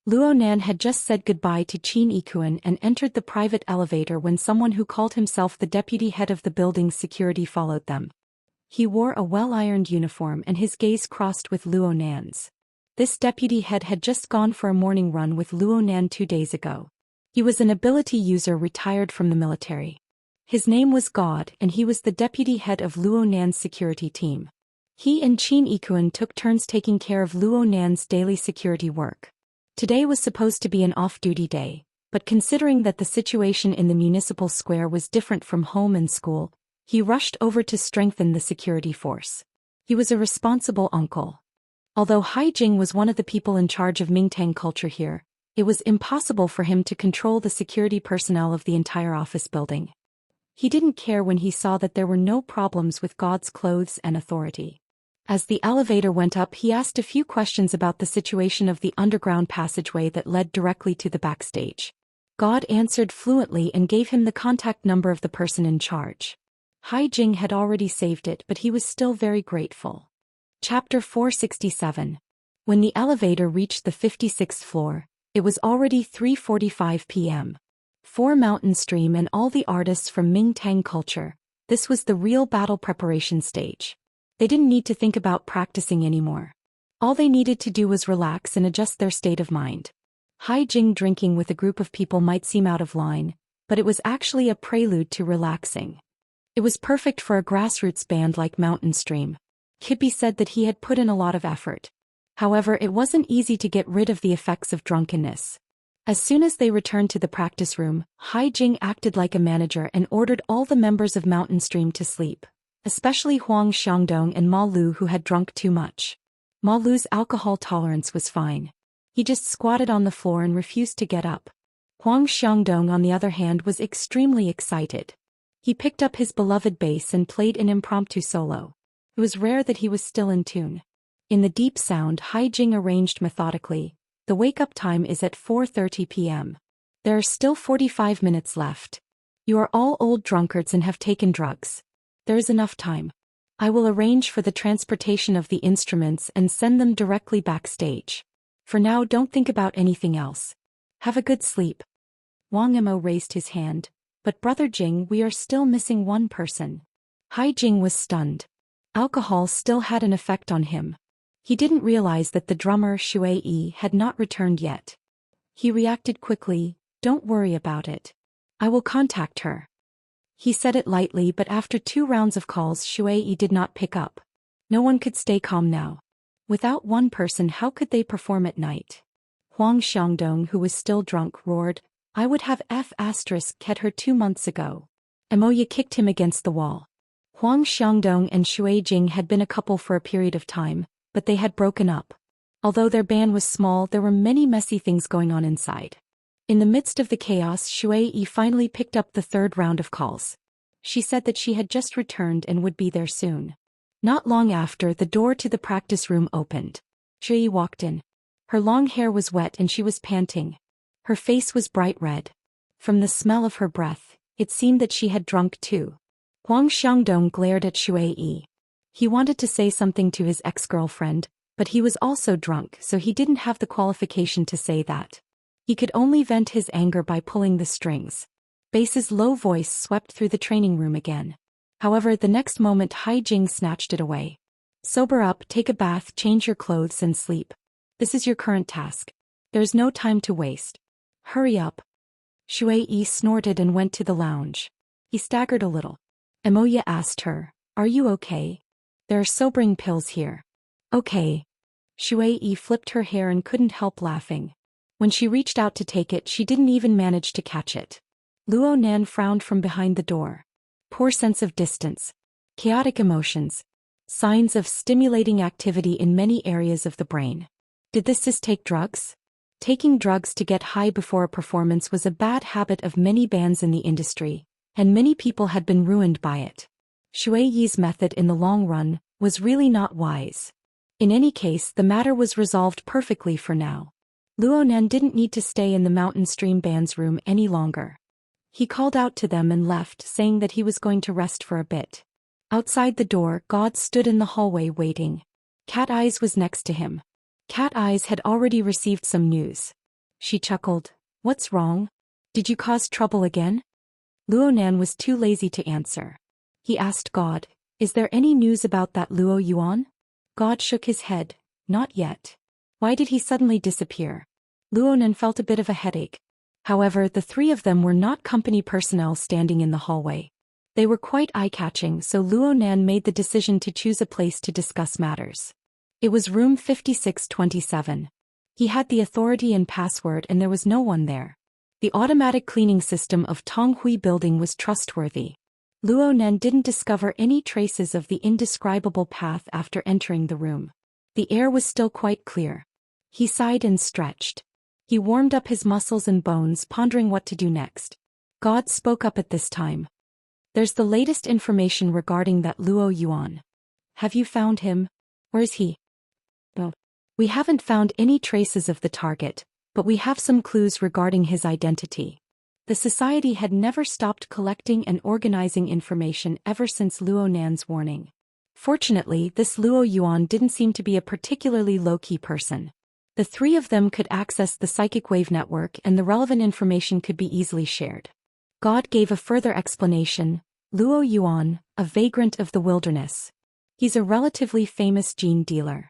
Luo Nan had just said goodbye to Qin Yikuan and entered the private elevator when someone who called himself the deputy head of the building's security followed them. He wore a well-ironed uniform and his gaze crossed with Luo Nan's. This deputy head had just gone for a morning run with Luo Nan 2 days ago. He was an ability user retired from the military. His name was God and he was the deputy head of Luo Nan's security team. He and Qin Yikuan took turns taking care of Luo Nan's daily security work. Today was supposed to be an off-duty day, but considering that the situation in the municipal square was different from home and school, he rushed over to strengthen the security force. He was a responsible uncle. Although Haijing was one of the people in charge of Mingtang culture here, it was impossible for him to control the security personnel of the entire office building. He didn't care when he saw that there were no problems with God's clothes and authority. As the elevator went up, he asked a few questions about the situation of the underground passageway that led directly to the backstage. God answered fluently and gave him the contact number of the person in charge. Haijing had already saved it, but he was still very grateful. Chapter 467. When the elevator reached the 56th floor, it was already 3:45 p.m. 4 Mountain Stream and all the artists from Mingtang culture, This was the real battle preparation stage. They didn't need to think about practicing anymore. All they needed to do was relax and adjust their state of mind. Hai Jing drinking with a group of people might seem out of line, but it was actually a prelude to relaxing. It was perfect for a grassroots band like Mountain Stream. Kippy said that he had put in a lot of effort. However, it wasn't easy to get rid of the effects of drunkenness. As soon as they returned to the practice room, Hai Jing acted like a manager and ordered all the members of Mountain Stream to sleep, especially Huang Xiangdong and Ma Lu, who had drunk too much. Ma Lu's alcohol tolerance was fine. He just squatted on the floor and refused to get up. Huang Xiangdong, on the other hand, was extremely excited. He picked up his beloved bass and played an impromptu solo. It was rare that he was still in tune. In the deep sound Hai Jing arranged methodically, the wake-up time is at 4:30 p.m. There are still 45 minutes left. You are all old drunkards and have taken drugs. There is enough time. I will arrange for the transportation of the instruments and send them directly backstage. For now, don't think about anything else. Have a good sleep. Wang Mo raised his hand. But Brother Jing, we are still missing one person. Hai Jing was stunned. Alcohol still had an effect on him. He didn't realize that the drummer Shui Yi had not returned yet. He reacted quickly, don't worry about it. I will contact her. He said it lightly, but after 2 rounds of calls Shui Yi did not pick up. No one could stay calm now. Without one person, how could they perform at night? Huang Xiangdong, who was still drunk, roared, I would have had her 2 months ago. Emoya kicked him against the wall. Huang Xiangdong and Shui Jing had been a couple for a period of time, but they had broken up. Although their band was small, there were many messy things going on inside. In the midst of the chaos, Shui Yi finally picked up the 3rd round of calls. She said that she had just returned and would be there soon. Not long after, the door to the practice room opened. Shui Yi walked in. Her long hair was wet and she was panting. Her face was bright red. From the smell of her breath, it seemed that she had drunk too. Huang Xiangdong glared at Shui Yi. He wanted to say something to his ex-girlfriend, but he was also drunk, so he didn't have the qualification to say that. He could only vent his anger by pulling the strings. Bass's low voice swept through the training room again. However, the next moment Hai Jing snatched it away. Sober up, take a bath, change your clothes and sleep. This is your current task. There's no time to waste. Hurry up. Shui Yi snorted and went to the lounge. He staggered a little. Emoya asked her, are you okay? There are sobering pills here. Okay. Shui Yi flipped her hair and couldn't help laughing. When she reached out to take it, she didn't even manage to catch it. Luo Nan frowned from behind the door. Poor sense of distance. Chaotic emotions. Signs of stimulating activity in many areas of the brain. Did this sis take drugs? Taking drugs to get high before a performance was a bad habit of many bands in the industry, and many people had been ruined by it. Shui Yi's method in the long run was really not wise. In any case, the matter was resolved perfectly for now. Luonan didn't need to stay in the Mountain Stream Band's room any longer. He called out to them and left, saying that he was going to rest for a bit. Outside the door, God stood in the hallway waiting. Cat Eyes was next to him. Cat Eyes had already received some news. She chuckled. What's wrong? Did you cause trouble again? Luonan was too lazy to answer. He asked God, is there any news about that Luo Yuan? God shook his head, not yet. Why did he suddenly disappear? Luonan felt a bit of a headache. However, the 3 of them were not company personnel standing in the hallway. They were quite eye-catching, so Luonan made the decision to choose a place to discuss matters. It was room 5627. He had the authority and password and there was no one there. The automatic cleaning system of Tonghui building was trustworthy. Luonan didn't discover any traces of the indescribable path after entering the room. The air was still quite clear. He sighed and stretched. He warmed up his muscles and bones, pondering what to do next. God spoke up at this time. There's the latest information regarding that Luo Yuan. Have you found him? Where is he? No. We haven't found any traces of the target, but we have some clues regarding his identity. The society had never stopped collecting and organizing information ever since Luonan's warning. Fortunately, this Luo Yuan didn't seem to be a particularly low-key person. The 3 of them could access the psychic wave network and the relevant information could be easily shared. God gave a further explanation. Luo Yuan, a vagrant of the wilderness. He's a relatively famous gene dealer.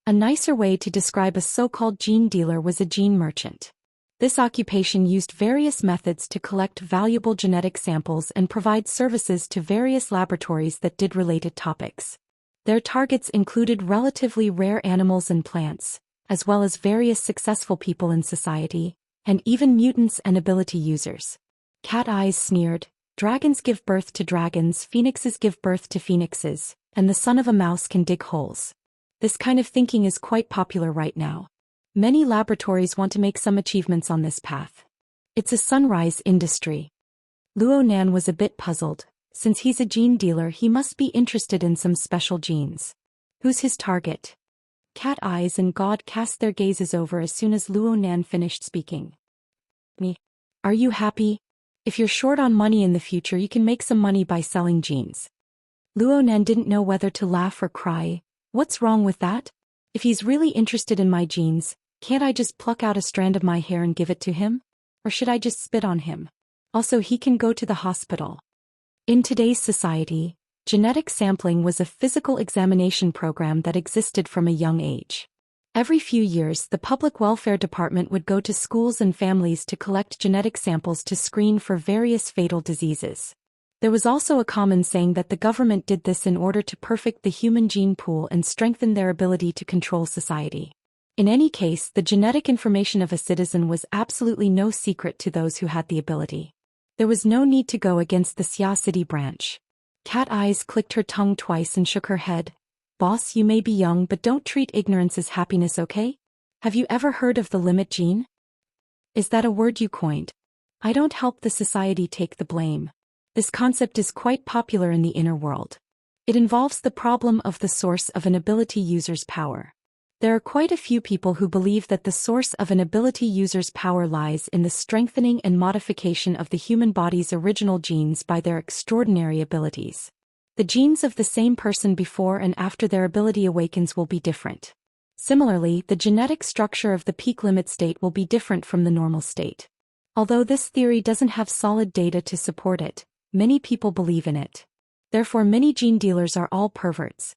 A nicer way to describe a so-called gene dealer was a gene merchant. This occupation used various methods to collect valuable genetic samples and provide services to various laboratories that did related topics. Their targets included relatively rare animals and plants, as well as various successful people in society, and even mutants and ability users. Cat Eyes sneered, "Dragons give birth to dragons, phoenixes give birth to phoenixes, and the son of a mouse can dig holes." This kind of thinking is quite popular right now. Many laboratories want to make some achievements on this path. It's a sunrise industry. Luo Nan was a bit puzzled. Since he's a gene dealer, he must be interested in some special genes. Who's his target? Cat Eyes and God cast their gazes over as soon as Luo Nan finished speaking. Me. Are you happy? If you're short on money in the future, you can make some money by selling genes. Luo Nan didn't know whether to laugh or cry. What's wrong with that? If he's really interested in my genes, can't I just pluck out a strand of my hair and give it to him? Or should I just spit on him? Also, he can go to the hospital. In today's society, genetic sampling was a physical examination program that existed from a young age. Every few years, the Public Welfare Department would go to schools and families to collect genetic samples to screen for various fatal diseases. There was also a common saying that the government did this in order to perfect the human gene pool and strengthen their ability to control society. In any case, the genetic information of a citizen was absolutely no secret to those who had the ability. There was no need to go against the Xia City branch. Cat Eyes clicked her tongue twice and shook her head. "Boss, you may be young, but don't treat ignorance as happiness, okay? Have you ever heard of the limit gene? Is that a word you coined? I don't help the society take the blame. This concept is quite popular in the inner world. It involves the problem of the source of an ability user's power. There are quite a few people who believe that the source of an ability user's power lies in the strengthening and modification of the human body's original genes by their extraordinary abilities. The genes of the same person before and after their ability awakens will be different. Similarly, the genetic structure of the peak limit state will be different from the normal state. Although this theory doesn't have solid data to support it, many people believe in it. Therefore, many gene dealers are all perverts.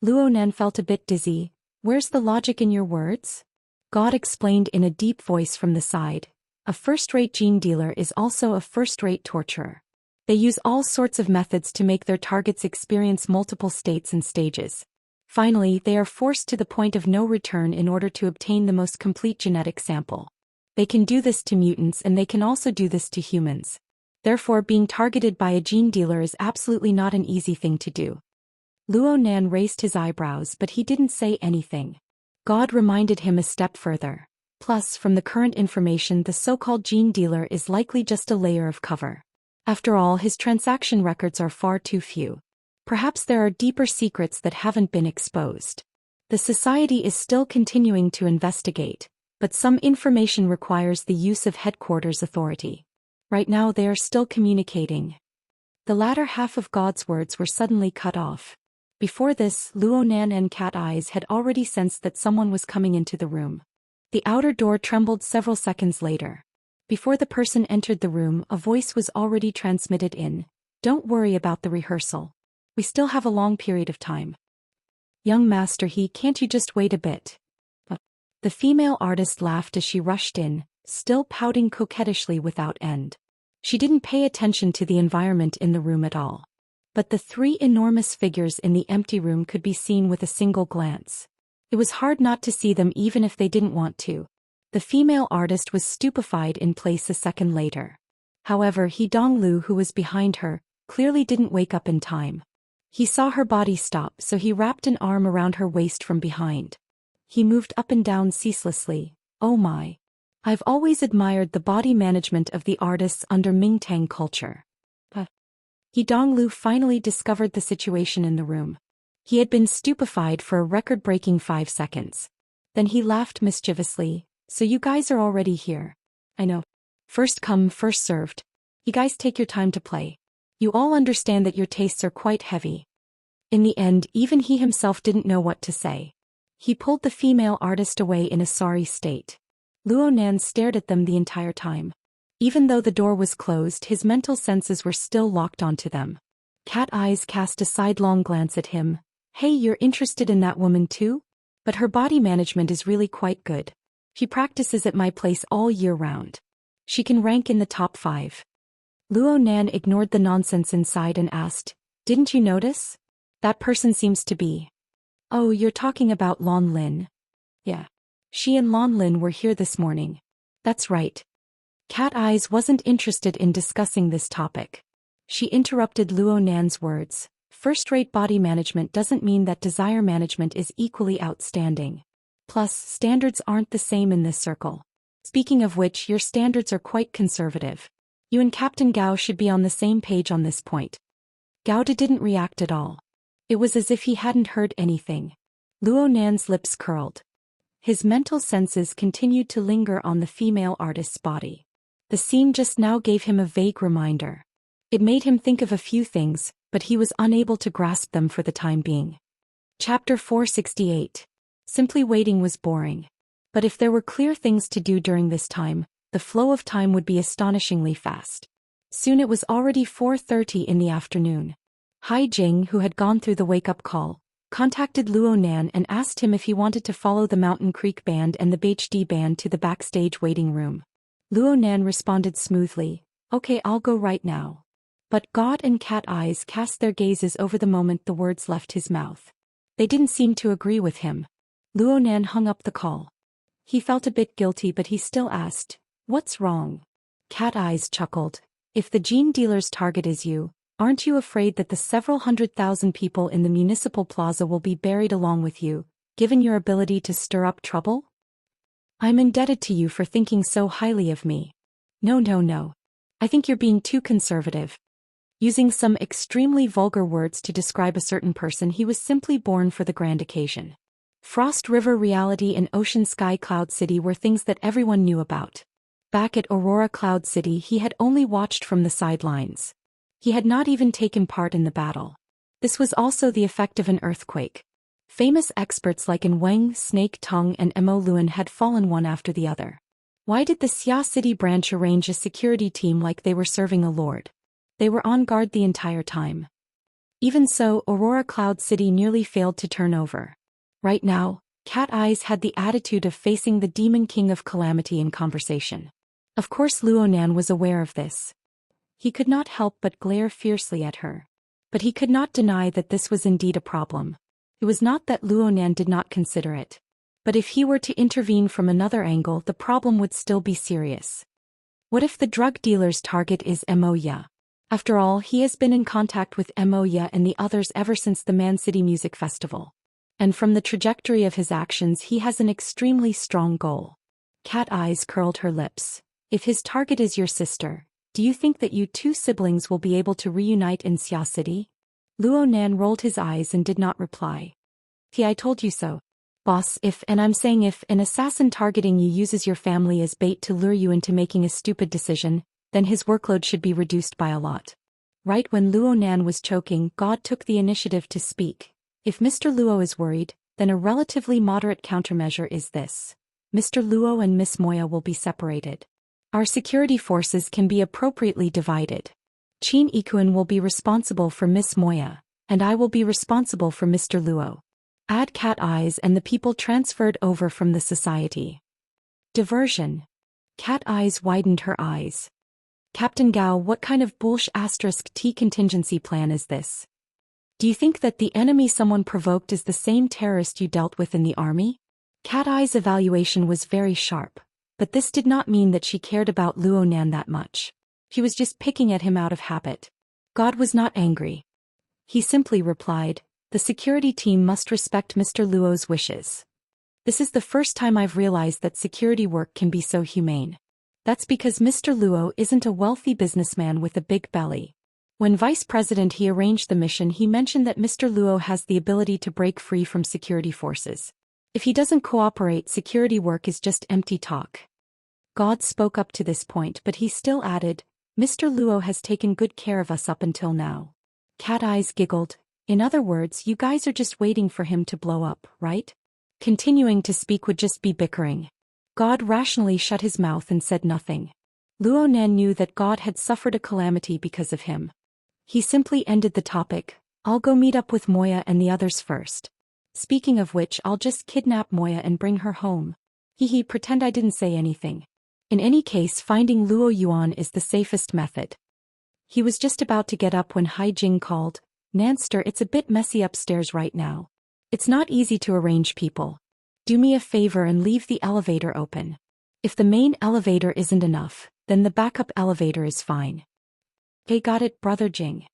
Luo Nan felt a bit dizzy. "Where's the logic in your words?" God explained in a deep voice from the side. "A first-rate gene dealer is also a first-rate torturer. They use all sorts of methods to make their targets experience multiple states and stages. Finally, they are forced to the point of no return in order to obtain the most complete genetic sample. They can do this to mutants and they can also do this to humans. Therefore, being targeted by a gene dealer is absolutely not an easy thing to do." Luo Nan raised his eyebrows, but he didn't say anything. God reminded him a step further. Plus, from the current information, the so-called gene dealer is likely just a layer of cover. After all, his transaction records are far too few. Perhaps there are deeper secrets that haven't been exposed. The society is still continuing to investigate, but some information requires the use of headquarters authority. Right now they are still communicating. The latter half of God's words were suddenly cut off. Before this, Luo Nan and Cat Eyes had already sensed that someone was coming into the room. The outer door trembled several seconds later. Before the person entered the room, a voice was already transmitted in. "Don't worry about the rehearsal. We still have a long period of time. Young Master can't you just wait a bit?" The female artist laughed as she rushed in, still pouting coquettishly without end. She didn't pay attention to the environment in the room at all. But the three enormous figures in the empty room could be seen with a single glance. It was hard not to see them even if they didn't want to. The female artist was stupefied in place a second later. However, Donglu, who was behind her, clearly didn't wake up in time. He saw her body stop, so he wrapped an arm around her waist from behind. He moved up and down ceaselessly. "Oh my. I've always admired the body management of the artists under Mingtang culture." Donglu finally discovered the situation in the room. He had been stupefied for a record-breaking 5 seconds. Then he laughed mischievously. "So you guys are already here. I know. First come, first served. You guys take your time to play. You all understand that your tastes are quite heavy." In the end, even he himself didn't know what to say. He pulled the female artist away in a sorry state. Luo Nan stared at them the entire time. Even though the door was closed, his mental senses were still locked onto them. Cat Eyes cast a sidelong glance at him. Hey, you're interested in that woman too? But her body management is really quite good. She practices at my place all year round. She can rank in the top 5. Luo Nan ignored the nonsense inside and asked, didn't you notice? That person seems to be. Oh, you're talking about Lon Lin. Yeah. She and Lon Lin were here this morning. That's right. Cat Eyes wasn't interested in discussing this topic. She interrupted Luo Nan's words. First-rate body management doesn't mean that desire management is equally outstanding. Plus, standards aren't the same in this circle. Speaking of which, your standards are quite conservative. You and Captain Gao should be on the same page on this point. Gao didn't react at all. It was as if he hadn't heard anything. Luo Nan's lips curled. His mental senses continued to linger on the female artist's body. The scene just now gave him a vague reminder. It made him think of a few things, but he was unable to grasp them for the time being. Chapter 468. Simply waiting was boring. But if there were clear things to do during this time, the flow of time would be astonishingly fast. Soon it was already 4:30 in the afternoon. Hai Jing, who had gone through the wake-up call, contacted Luo Nan and asked him if he wanted to follow the Mountain Creek Band and the BHD Band to the backstage waiting room. Luo Nan responded smoothly, okay, I'll go right now. But God and Cat Eyes cast their gazes over the moment the words left his mouth. They didn't seem to agree with him. Luo Nan hung up the call. He felt a bit guilty, but he still asked, what's wrong? Cat Eyes chuckled. If the gene dealer's target is you, aren't you afraid that the several 100,000 people in the municipal plaza will be buried along with you, given your ability to stir up trouble? I'm indebted to you for thinking so highly of me. No. I think you're being too conservative. Using some extremely vulgar words to describe a certain person, he was simply born for the grand occasion. Frost River Reality and Ocean Sky Cloud City were things that everyone knew about. Back at Aurora Cloud City, he had only watched from the sidelines. He had not even taken part in the battle. This was also the effect of an earthquake. Famous experts like In Wang, Snake Tongue and Mo Luan had fallen one after the other. Why did the Xia City branch arrange a security team like they were serving a lord? They were on guard the entire time. Even so, Aurora Cloud City nearly failed to turn over. Right now, Cat Eyes had the attitude of facing the Demon King of Calamity in conversation. Of course Luo Nan was aware of this. He could not help but glare fiercely at her. But he could not deny that this was indeed a problem. It was not that Luo Nan did not consider it. But if he were to intervene from another angle, the problem would still be serious. What if the drug dealer's target is Mo Ya? After all, he has been in contact with Mo Ya and the others ever since the Man City Music Festival. And from the trajectory of his actions, he has an extremely strong goal. Cat Eyes curled her lips. If his target is your sister, do you think that you two siblings will be able to reunite in Xia City? Luo Nan rolled his eyes and did not reply. I told you so. Boss, and I'm saying if an assassin targeting you uses your family as bait to lure you into making a stupid decision, then his workload should be reduced by a lot. Right when Luo Nan was choking, God took the initiative to speak. If Mr. Luo is worried, then a relatively moderate countermeasure is this. Mr. Luo and Miss Moya will be separated. Our security forces can be appropriately divided. Qin Ikuan will be responsible for Miss Moya, and I will be responsible for Mr. Luo. Add Cat Eyes and the people transferred over from the society. Diversion. Cat Eyes widened her eyes. Captain Gao, what kind of *T contingency plan is this? Do you think that the enemy someone provoked is the same terrorist you dealt with in the army? Cat Eye's evaluation was very sharp, but this did not mean that she cared about Luo Nan that much. She was just picking at him out of habit. God was not angry. He simply replied, the security team must respect Mr. Luo's wishes. This is the first time I've realized that security work can be so humane. That's because Mr. Luo isn't a wealthy businessman with a big belly. When Vice President he arranged the mission, he mentioned that Mr. Luo has the ability to break free from security forces. If he doesn't cooperate, security work is just empty talk. God spoke up to this point, but he still added, Mr. Luo has taken good care of us up until now. Cat Eyes giggled. In other words, you guys are just waiting for him to blow up, right? Continuing to speak would just be bickering. God rationally shut his mouth and said nothing. Luonan knew that God had suffered a calamity because of him. He simply ended the topic. I'll go meet up with Moya and the others first. Speaking of which, I'll just kidnap Moya and bring her home. Pretend I didn't say anything. In any case, finding Luo Yuan is the safest method. He was just about to get up when Hai Jing called, Nanster, it's a bit messy upstairs right now. It's not easy to arrange people. Do me a favor and leave the elevator open. If the main elevator isn't enough, then the backup elevator is fine. Okay, got it, Brother Jing.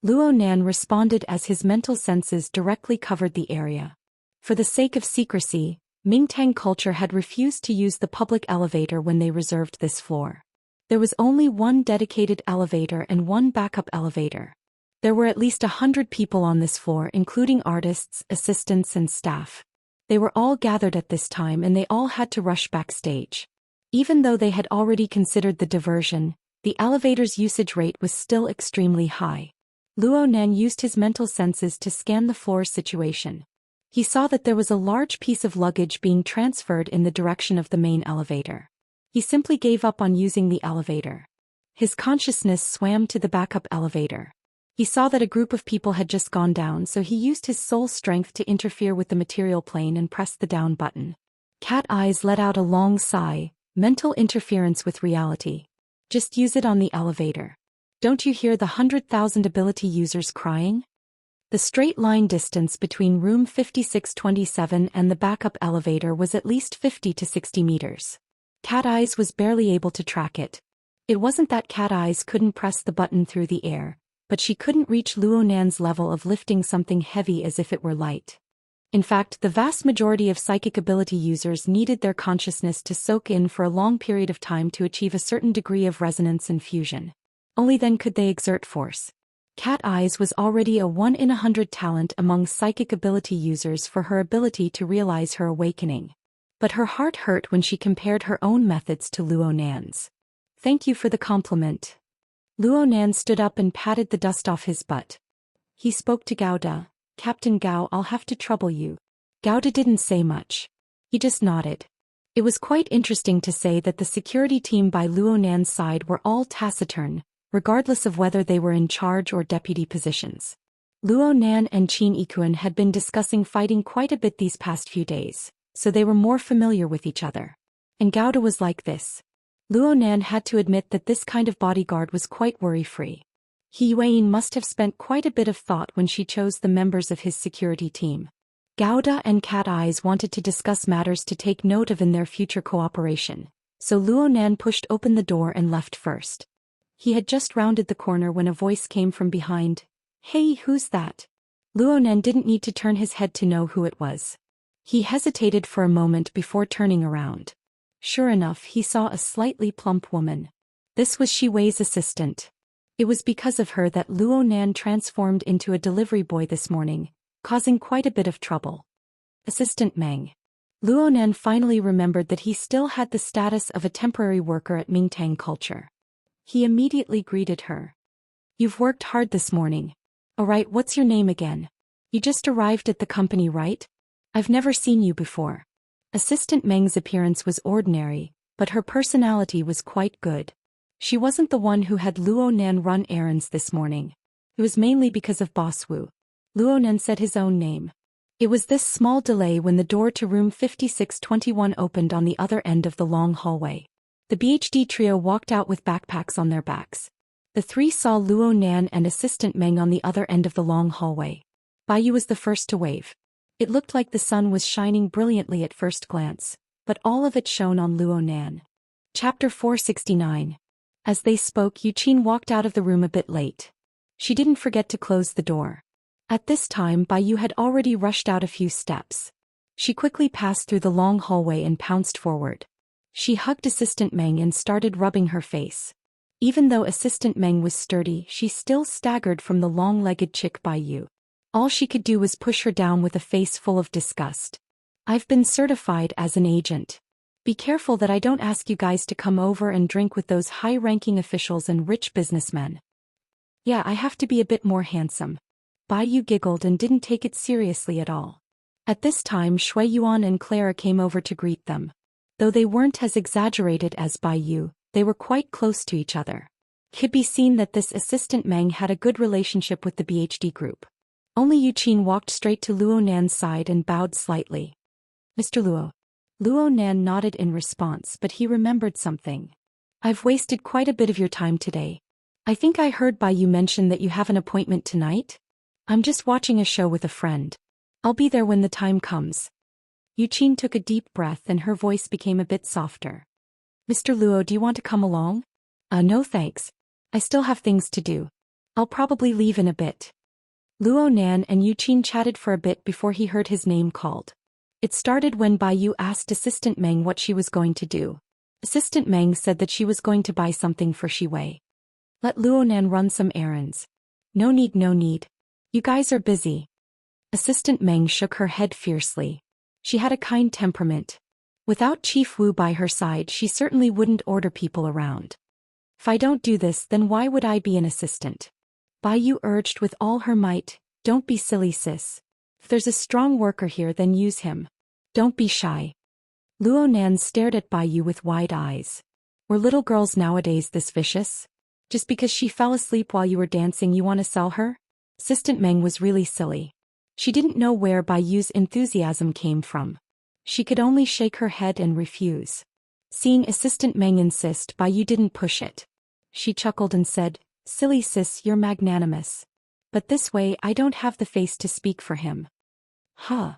Luo Nan responded as his mental senses directly covered the area. For the sake of secrecy, Mingtang culture had refused to use the public elevator when they reserved this floor. There was only one dedicated elevator and one backup elevator. There were at least 100 people on this floor, including artists, assistants, and staff. They were all gathered at this time and they all had to rush backstage. Even though they had already considered the diversion, the elevator's usage rate was still extremely high. Luo Nan used his mental senses to scan the floor's situation. He saw that there was a large piece of luggage being transferred in the direction of the main elevator. He simply gave up on using the elevator. His consciousness swam to the backup elevator. He saw that a group of people had just gone down, so he used his soul strength to interfere with the material plane and pressed the down button. Cat Eyes let out a long sigh, mental interference with reality. Just use it on the elevator. Don't you hear the 100,000 ability users crying? The straight line distance between room 5627 and the backup elevator was at least 50 to 60 meters. Cat Eyes was barely able to track it. It wasn't that Cat Eyes couldn't press the button through the air, but she couldn't reach Luo Nan's level of lifting something heavy as if it were light. In fact, the vast majority of psychic ability users needed their consciousness to soak in for a long period of time to achieve a certain degree of resonance and fusion. Only then could they exert force. Cat Eyes was already a 1 in 100 talent among psychic ability users for her ability to realize her awakening. But her heart hurt when she compared her own methods to Luo Nan's. Thank you for the compliment. Luo Nan stood up and patted the dust off his butt. He spoke to Gauda. Captain Gao, I'll have to trouble you. Gauda didn't say much. He just nodded. It was quite interesting to say that the security team by Luo Nan's side were all taciturn, regardless of whether they were in charge or deputy positions. Luo Nan and Qin Yikuan had been discussing fighting quite a bit these past few days, so they were more familiar with each other. And Gauda was like this. Luo Nan had to admit that this kind of bodyguard was quite worry-free. He Yuan must have spent quite a bit of thought when she chose the members of his security team. Gauda and Cat Eyes wanted to discuss matters to take note of in their future cooperation, so Luo Nan pushed open the door and left first. He had just rounded the corner when a voice came from behind. Hey, who's that? Luo Nan didn't need to turn his head to know who it was. He hesitated for a moment before turning around. Sure enough, he saw a slightly plump woman. This was Shi Wei's assistant. It was because of her that Luo Nan transformed into a delivery boy this morning, causing quite a bit of trouble. Assistant Meng. Luo Nan finally remembered that he still had the status of a temporary worker at Mingtang culture. He immediately greeted her. You've worked hard this morning. Alright, what's your name again? You just arrived at the company, right? I've never seen you before. Assistant Meng's appearance was ordinary, but her personality was quite good. She wasn't the one who had Luo Nan run errands this morning. It was mainly because of Boss Wu. Luo Nan said his own name. It was this small delay when the door to room 5621 opened on the other end of the long hallway. The BHD trio walked out with backpacks on their backs. The three saw Luo Nan and Assistant Meng on the other end of the long hallway. Bai Yu was the first to wave. It looked like the sun was shining brilliantly at first glance, but all of it shone on Luo Nan. Chapter 469. As they spoke, Yuqin walked out of the room a bit late. She didn't forget to close the door. At this time, Bai Yu had already rushed out a few steps. She quickly passed through the long hallway and pounced forward. She hugged Assistant Meng and started rubbing her face. Even though Assistant Meng was sturdy, she still staggered from the long-legged chick Bai Yu. All she could do was push her down with a face full of disgust. I've been certified as an agent. Be careful that I don't ask you guys to come over and drink with those high-ranking officials and rich businessmen. Yeah, I have to be a bit more handsome. Bai Yu giggled and didn't take it seriously at all. At this time, Shui Yuan and Clara came over to greet them. Though they weren't as exaggerated as Bai Yu, they were quite close to each other. It could be seen that this assistant Meng had a good relationship with the BHD group. Only Yuqin walked straight to Luo Nan's side and bowed slightly. Mr. Luo. Luo Nan nodded in response, but he remembered something. I've wasted quite a bit of your time today. I think I heard Bai Yu mention that you have an appointment tonight? I'm just watching a show with a friend. I'll be there when the time comes. Yuqin took a deep breath and her voice became a bit softer. Mr. Luo, do you want to come along? No thanks. I still have things to do. I'll probably leave in a bit. Luo Nan and Yuqin chatted for a bit before he heard his name called. It started when Bai Yu asked Assistant Meng what she was going to do. Assistant Meng said that she was going to buy something for Shi Wei. Let Luo Nan run some errands. No need, no need. You guys are busy. Assistant Meng shook her head fiercely. She had a kind temperament. Without Chief Wu by her side, she certainly wouldn't order people around. If I don't do this, then why would I be an assistant? Bai Yu urged with all her might. Don't be silly, sis. If there's a strong worker here, then use him. Don't be shy. Luo Nan stared at Bai Yu with wide eyes. Were little girls nowadays this vicious? Just because she fell asleep while you were dancing, you want to sell her? Assistant Meng was really silly. She didn't know where Bai Yu's enthusiasm came from. She could only shake her head and refuse. Seeing Assistant Meng insist, Bai Yu didn't push it. She chuckled and said, Silly sis, you're magnanimous. But this way I don't have the face to speak for him. Huh.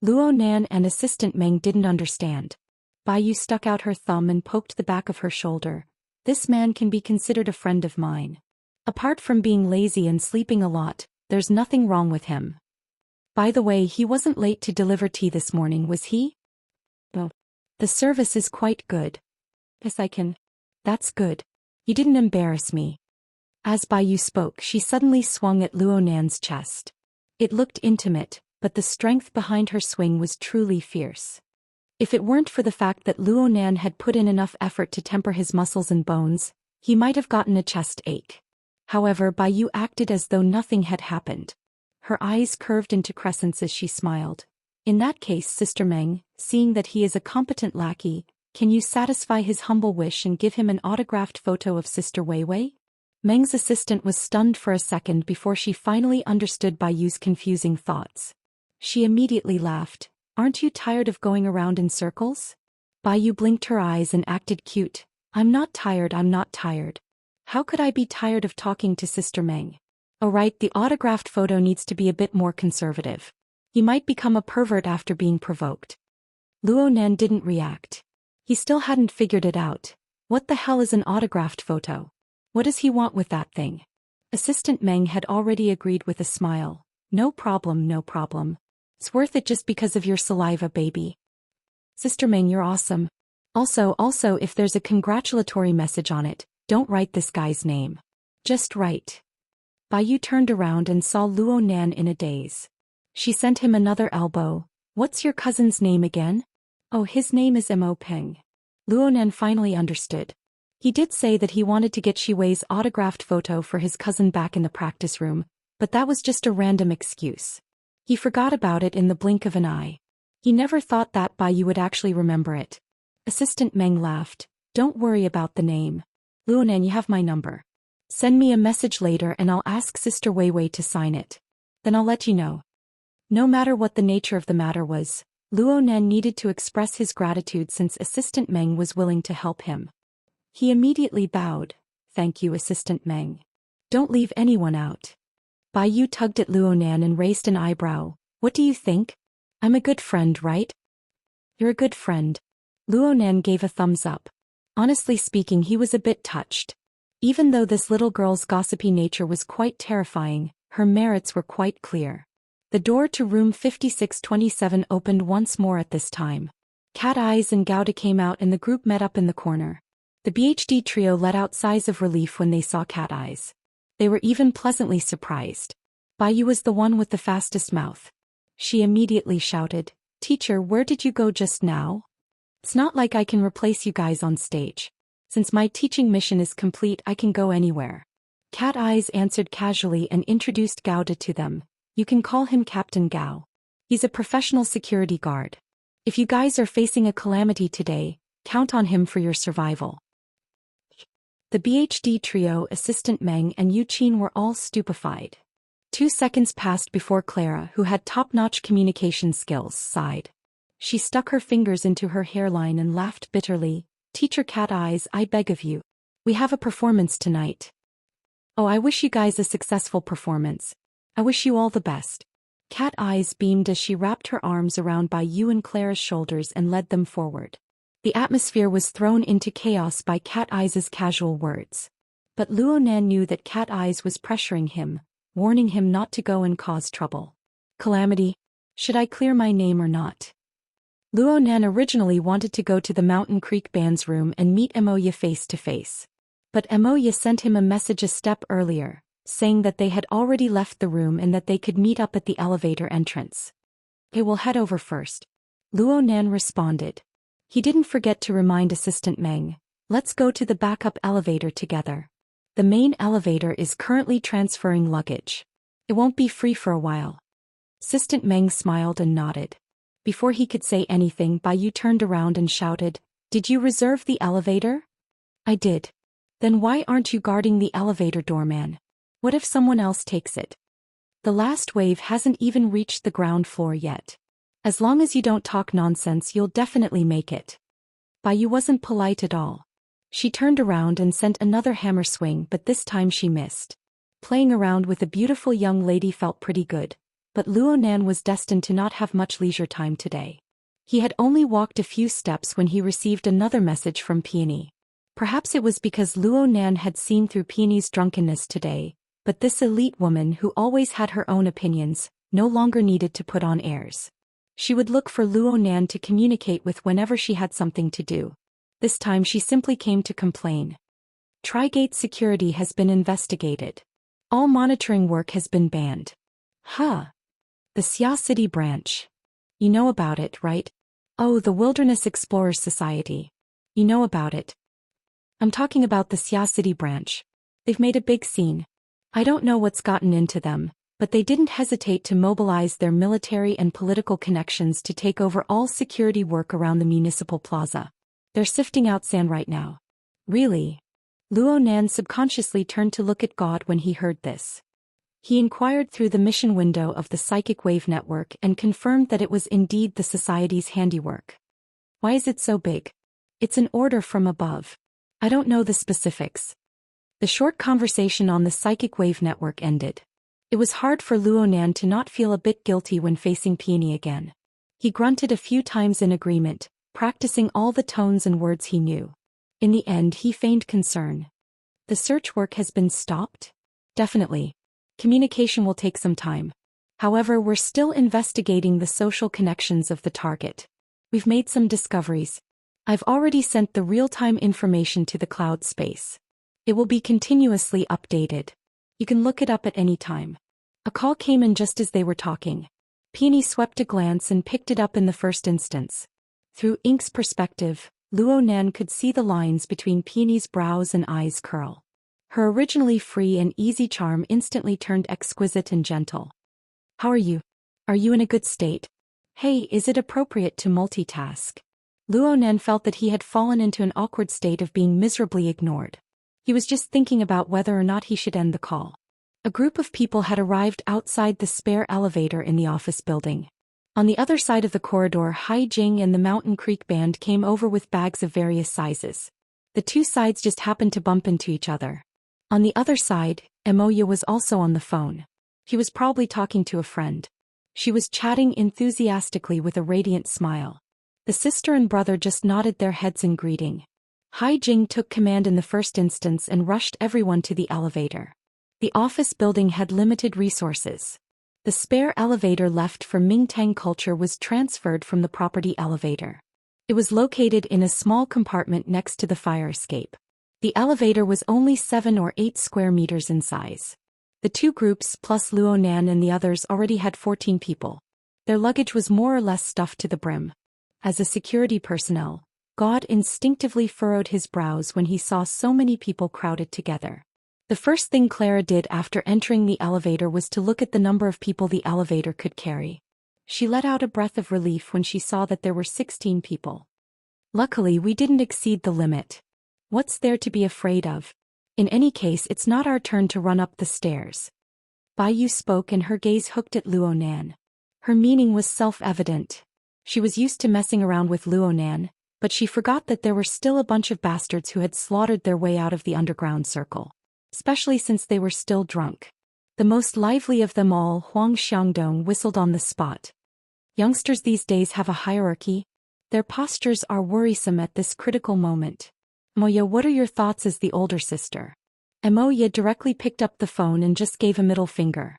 Luo Nan and Assistant Meng didn't understand. Bai Yu stuck out her thumb and poked the back of her shoulder. This man can be considered a friend of mine. Apart from being lazy and sleeping a lot, there's nothing wrong with him. By the way, he wasn't late to deliver tea this morning, was he? Oh. The service is quite good. Yes, I can. That's good. You didn't embarrass me. As Bai Yu spoke, she suddenly swung at Luo Nan's chest. It looked intimate, but the strength behind her swing was truly fierce. If it weren't for the fact that Luo Nan had put in enough effort to temper his muscles and bones, he might have gotten a chest ache. However, Bai Yu acted as though nothing had happened. Her eyes curved into crescents as she smiled. In that case, Sister Meng, seeing that he is a competent lackey, can you satisfy his humble wish and give him an autographed photo of Sister Wei Wei? Meng's assistant was stunned for a second before she finally understood Bai Yu's confusing thoughts. She immediately laughed. Aren't you tired of going around in circles? Bai Yu blinked her eyes and acted cute. I'm not tired, I'm not tired. How could I be tired of talking to Sister Meng? Oh right, the autographed photo needs to be a bit more conservative. He might become a pervert after being provoked. Luo Nan didn't react. He still hadn't figured it out. What the hell is an autographed photo? What does he want with that thing? Assistant Meng had already agreed with a smile. No problem, no problem. It's worth it just because of your saliva, baby. Sister Meng, you're awesome. Also, if there's a congratulatory message on it, don't write this guy's name. Just write. Bai Yu turned around and saw Luo Nan in a daze. She sent him another elbow. What's your cousin's name again? Oh, his name is Mo Peng. Luo Nan finally understood. He did say that he wanted to get Shi Wei's autographed photo for his cousin back in the practice room, but that was just a random excuse. He forgot about it in the blink of an eye. He never thought that Bai Yu would actually remember it. Assistant Meng laughed. Don't worry about the name. Luo Nan, you have my number. Send me a message later and I'll ask Sister Wei Wei to sign it. Then I'll let you know. No matter what the nature of the matter was, Luo Nan needed to express his gratitude since Assistant Meng was willing to help him. He immediately bowed. Thank you, Assistant Meng. Don't leave anyone out. Bai Yu tugged at Luo Nan and raised an eyebrow. What do you think? I'm a good friend, right? You're a good friend. Luo Nan gave a thumbs up. Honestly speaking, he was a bit touched. Even though this little girl's gossipy nature was quite terrifying, her merits were quite clear. The door to room 5627 opened once more at this time. Cat Eyes and Gouda came out and the group met up in the corner. The BHD trio let out sighs of relief when they saw Cat Eyes. They were even pleasantly surprised. Bai Yu was the one with the fastest mouth. She immediately shouted, Teacher, where did you go just now? It's not like I can replace you guys on stage. Since my teaching mission is complete, I can go anywhere. Cat Eyes answered casually and introduced Gouda to them. You can call him Captain Gao. He's a professional security guard. If you guys are facing a calamity today, count on him for your survival. The BHD trio, Assistant Meng and Yu Qin, were all stupefied. 2 seconds passed before Clara, who had top-notch communication skills, sighed. She stuck her fingers into her hairline and laughed bitterly. Teacher Cat Eyes, I beg of you. We have a performance tonight. Oh, I wish you guys a successful performance. I wish you all the best. Cat Eyes beamed as she wrapped her arms around Bai Yu and Clara's shoulders and led them forward. The atmosphere was thrown into chaos by Cat Eyes' casual words. But Luonan knew that Cat Eyes was pressuring him, warning him not to go and cause trouble. Calamity, should I clear my name or not? Luonan originally wanted to go to the Mountain Creek Band's room and meet Emoya face to face. But Emoya sent him a message a step earlier, saying that they had already left the room and that they could meet up at the elevator entrance. They will head over first. Luonan responded. He didn't forget to remind Assistant Meng, let's go to the backup elevator together. The main elevator is currently transferring luggage. It won't be free for a while. Assistant Meng smiled and nodded. Before he could say anything, Bai Yu turned around and shouted, Did you reserve the elevator? I did. Then why aren't you guarding the elevator doorman? What if someone else takes it? The last wave hasn't even reached the ground floor yet. As long as you don't talk nonsense, you'll definitely make it. Bai Yu wasn't polite at all. She turned around and sent another hammer swing, but this time she missed. Playing around with a beautiful young lady felt pretty good, but Luonan was destined to not have much leisure time today. He had only walked a few steps when he received another message from Peony. Perhaps it was because Luonan had seen through Peony's drunkenness today, but this elite woman who always had her own opinions, no longer needed to put on airs. She would look for Luonan to communicate with whenever she had something to do. This time she simply came to complain. Trigate security has been investigated. All monitoring work has been banned. Huh. The Xia City branch. You know about it, right? Oh, the Wilderness Explorers Society. You know about it. I'm talking about the Xia City branch. They've made a big scene. I don't know what's gotten into them, but they didn't hesitate to mobilize their military and political connections to take over all security work around the municipal plaza. They're sifting out sand right now. Really? Luonan subconsciously turned to look at God when he heard this. He inquired through the mission window of the psychic wave network and confirmed that it was indeed the society's handiwork. Why is it so big? It's an order from above. I don't know the specifics. The short conversation on the psychic wave network ended. It was hard for Luonan to not feel a bit guilty when facing Peony again. He grunted a few times in agreement, practicing all the tones and words he knew. In the end, he feigned concern. The search work has been stopped? Definitely. Communication will take some time. However, we're still investigating the social connections of the target. We've made some discoveries. I've already sent the real-time information to the cloud space. It will be continuously updated. You can look it up at any time. A call came in just as they were talking. Peony swept a glance and picked it up in the first instance. Through Ink's perspective, Luonan could see the lines between Peony's brows and eyes curl. Her originally free and easy charm instantly turned exquisite and gentle. How are you? Are you in a good state? Hey, is it appropriate to multitask? Luonan felt that he had fallen into an awkward state of being miserably ignored. He was just thinking about whether or not he should end the call. A group of people had arrived outside the spare elevator in the office building. On the other side of the corridor, Hai Jing and the Mountain Creek Band came over with bags of various sizes. The two sides just happened to bump into each other. On the other side, Emoya was also on the phone. He was probably talking to a friend. She was chatting enthusiastically with a radiant smile. The sister and brother just nodded their heads in greeting. Hai Jing took command in the first instance and rushed everyone to the elevator. The office building had limited resources. The spare elevator left for Mingtang culture was transferred from the property elevator. It was located in a small compartment next to the fire escape. The elevator was only 7 or 8 square meters in size. The two groups plus Luonan and the others already had 14 people. Their luggage was more or less stuffed to the brim. As a security personnel, God instinctively furrowed his brows when he saw so many people crowded together. The first thing Clara did after entering the elevator was to look at the number of people the elevator could carry. She let out a breath of relief when she saw that there were 16 people. Luckily, we didn't exceed the limit. What's there to be afraid of? In any case, it's not our turn to run up the stairs. Bai Yu spoke and her gaze hooked at Luo Nan. Her meaning was self-evident. She was used to messing around with Luo Nan, but she forgot that there were still a bunch of bastards who had slaughtered their way out of the underground circle. Especially since they were still drunk. The most lively of them all, Huang Xiangdong, whistled on the spot. Youngsters these days have a hierarchy. Their postures are worrisome at this critical moment. Moya, what are your thoughts as the older sister? Moya directly picked up the phone and just gave a middle finger.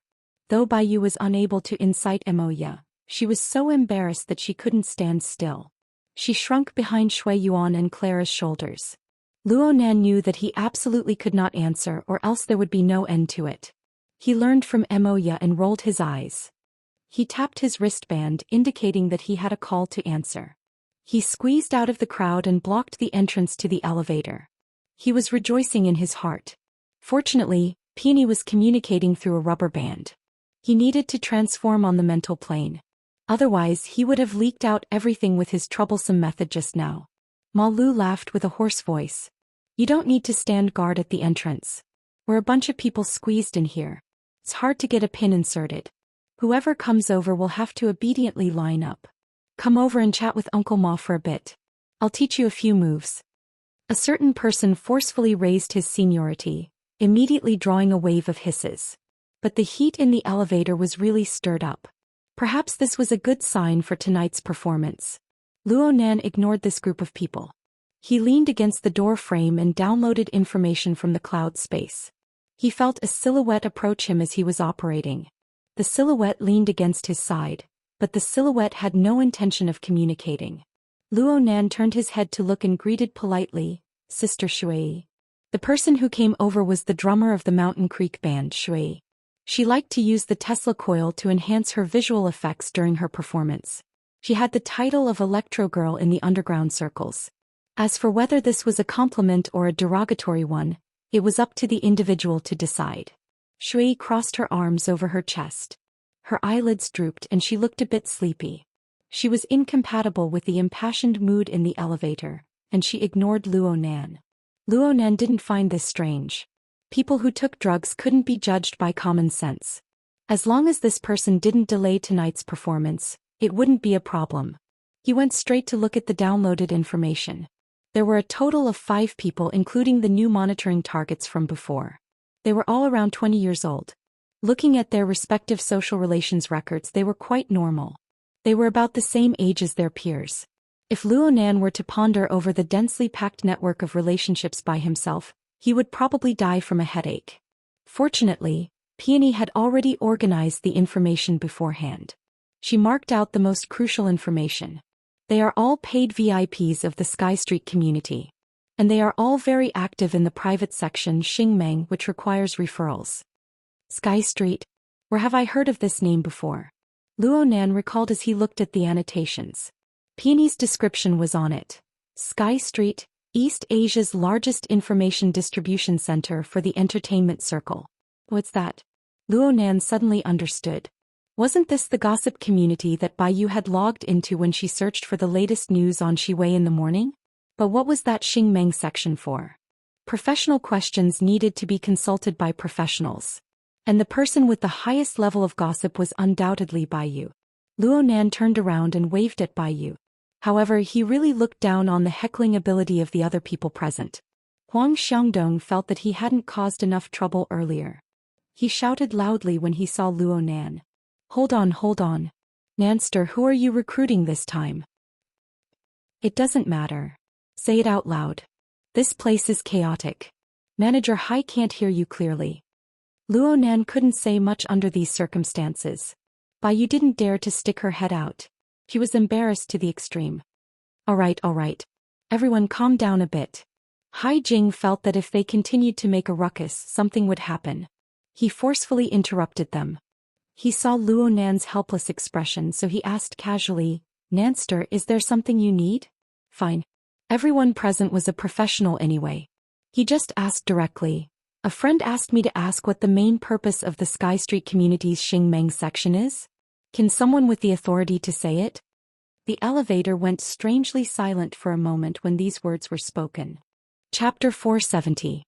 Though Bai Yu was unable to incite Moya, she was so embarrassed that she couldn't stand still. She shrunk behind Shui Yuan and Clara's shoulders. Luo Nan knew that he absolutely could not answer, or else there would be no end to it. He learned from Moya and rolled his eyes. He tapped his wristband, indicating that he had a call to answer. He squeezed out of the crowd and blocked the entrance to the elevator. He was rejoicing in his heart. Fortunately, Peony was communicating through a rubber band. He needed to transform on the mental plane. Otherwise, he would have leaked out everything with his troublesome method just now. Ma Lu laughed with a hoarse voice. You don't need to stand guard at the entrance. We're a bunch of people squeezed in here. It's hard to get a pin inserted. Whoever comes over will have to obediently line up. Come over and chat with Uncle Ma for a bit. I'll teach you a few moves. A certain person forcefully raised his seniority, immediately drawing a wave of hisses. But the heat in the elevator was really stirred up. Perhaps this was a good sign for tonight's performance. Luo Nan ignored this group of people. He leaned against the door frame and downloaded information from the cloud space. He felt a silhouette approach him as he was operating. The silhouette leaned against his side, but the silhouette had no intention of communicating. Luo Nan turned his head to look and greeted politely, Sister Shui. The person who came over was the drummer of the Mountain Creek band, Shui. She liked to use the Tesla coil to enhance her visual effects during her performance. She had the title of Electro Girl in the underground circles. As for whether this was a compliment or a derogatory one, it was up to the individual to decide. Shui crossed her arms over her chest. Her eyelids drooped and she looked a bit sleepy. She was incompatible with the impassioned mood in the elevator, and she ignored Luo Nan. Luo Nan didn't find this strange. People who took drugs couldn't be judged by common sense. As long as this person didn't delay tonight's performance, it wouldn't be a problem. He went straight to look at the downloaded information. There were a total of 5 people, including the new monitoring targets from before. They were all around 20 years old. Looking at their respective social relations records, they were quite normal. They were about the same age as their peers. If Luo Nan were to ponder over the densely packed network of relationships by himself, he would probably die from a headache. Fortunately, Peony had already organized the information beforehand. She marked out the most crucial information. They are all paid VIPs of the Sky Street community. And they are all very active in the private section Xingmeng, which requires referrals. Sky Street? Where have I heard of this name before? Luo Nan recalled as he looked at the annotations. Peony's description was on it. Sky Street, East Asia's largest information distribution center for the entertainment circle. What's that? Luo Nan suddenly understood. Wasn't this the gossip community that Bai Yu had logged into when she searched for the latest news on Shiwei in the morning? But what was that Xingmeng section for? Professional questions needed to be consulted by professionals. And the person with the highest level of gossip was undoubtedly Bai Yu. Luo Nan turned around and waved at Bai Yu. However, he really looked down on the heckling ability of the other people present. Huang Xiangdong felt that he hadn't caused enough trouble earlier. He shouted loudly when he saw Luo Nan. Hold on. Nanster, who are you recruiting this time? It doesn't matter. Say it out loud. This place is chaotic. Manager Hai can't hear you clearly. Luo Nan couldn't say much under these circumstances. Bai Yu didn't dare to stick her head out. She was embarrassed to the extreme. All right. Everyone calm down a bit. Hai Jing felt that if they continued to make a ruckus, something would happen. He forcefully interrupted them. He saw Luo Nan's helpless expression, so he asked casually, Nanster, is there something you need? Fine. Everyone present was a professional anyway. He just asked directly. A friend asked me to ask what the main purpose of the Sky Street community's Xingmeng section is? Can someone with the authority to say it? The elevator went strangely silent for a moment when these words were spoken. Chapter 470.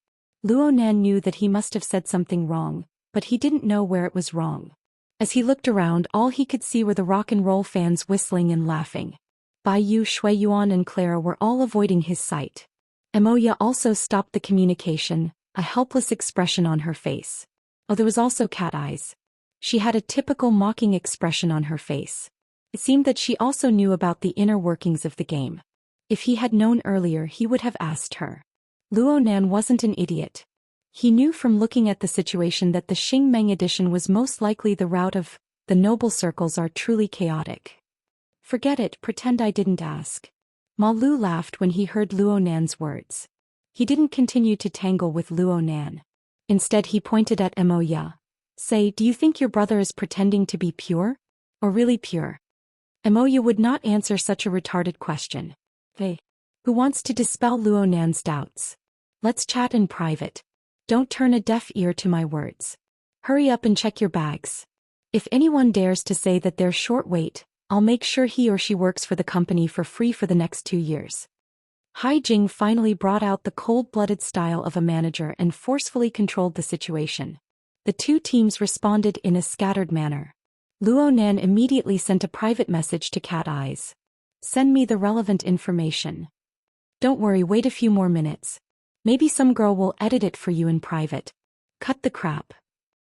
Luonan knew that he must have said something wrong, but he didn't know where it was wrong. As he looked around, all he could see were the rock and roll fans whistling and laughing. Bai Yu, Shui Yuan and Clara were all avoiding his sight. Emoya also stopped the communication, a helpless expression on her face. Oh, there was also Cat Eyes. She had a typical mocking expression on her face. It seemed that she also knew about the inner workings of the game. If he had known earlier, he would have asked her. Luonan wasn't an idiot. He knew from looking at the situation that the Xingmeng edition was most likely the route of, the noble circles are truly chaotic. Forget it, pretend I didn't ask. Ma Lu laughed when he heard Luonan's words. He didn't continue to tangle with Luonan. Instead he pointed at Emoya. Say, do you think your brother is pretending to be pure? Or really pure? Emoya would not answer such a retarded question. Hey. Who wants to dispel Luonan's doubts? Let's chat in private. Don't turn a deaf ear to my words. Hurry up and check your bags. If anyone dares to say that they're short weight, I'll make sure he or she works for the company for free for the next 2 years. Hai Jing finally brought out the cold-blooded style of a manager and forcefully controlled the situation. The two teams responded in a scattered manner. Luonan immediately sent a private message to Cat Eyes. Send me the relevant information. Don't worry, wait a few more minutes. Maybe some girl will edit it for you in private. Cut the crap.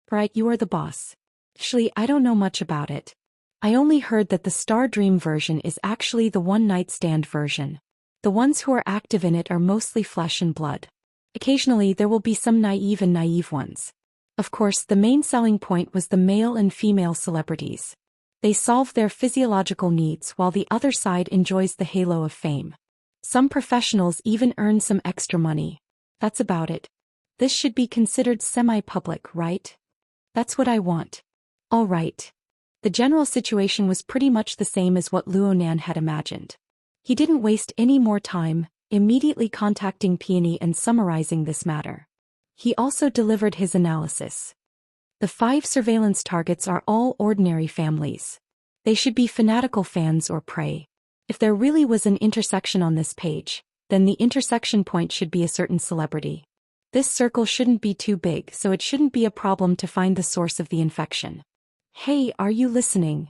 Right, you are the boss. Actually, I don't know much about it. I only heard that the Star Dream version is actually the one-night stand version. The ones who are active in it are mostly flesh and blood. Occasionally there will be some naive ones. Of course, the main selling point was the male and female celebrities. They solve their physiological needs while the other side enjoys the halo of fame. Some professionals even earn some extra money. That's about it. This should be considered semi-public, right? That's what I want. All right. The general situation was pretty much the same as what Luonan had imagined. He didn't waste any more time, immediately contacting Peony and summarizing this matter. He also delivered his analysis. The 5 surveillance targets are all ordinary families. They should be fanatical fans or prey. If there really was an intersection on this page, then the intersection point should be a certain celebrity. This circle shouldn't be too big, so it shouldn't be a problem to find the source of the infection. Hey, are you listening?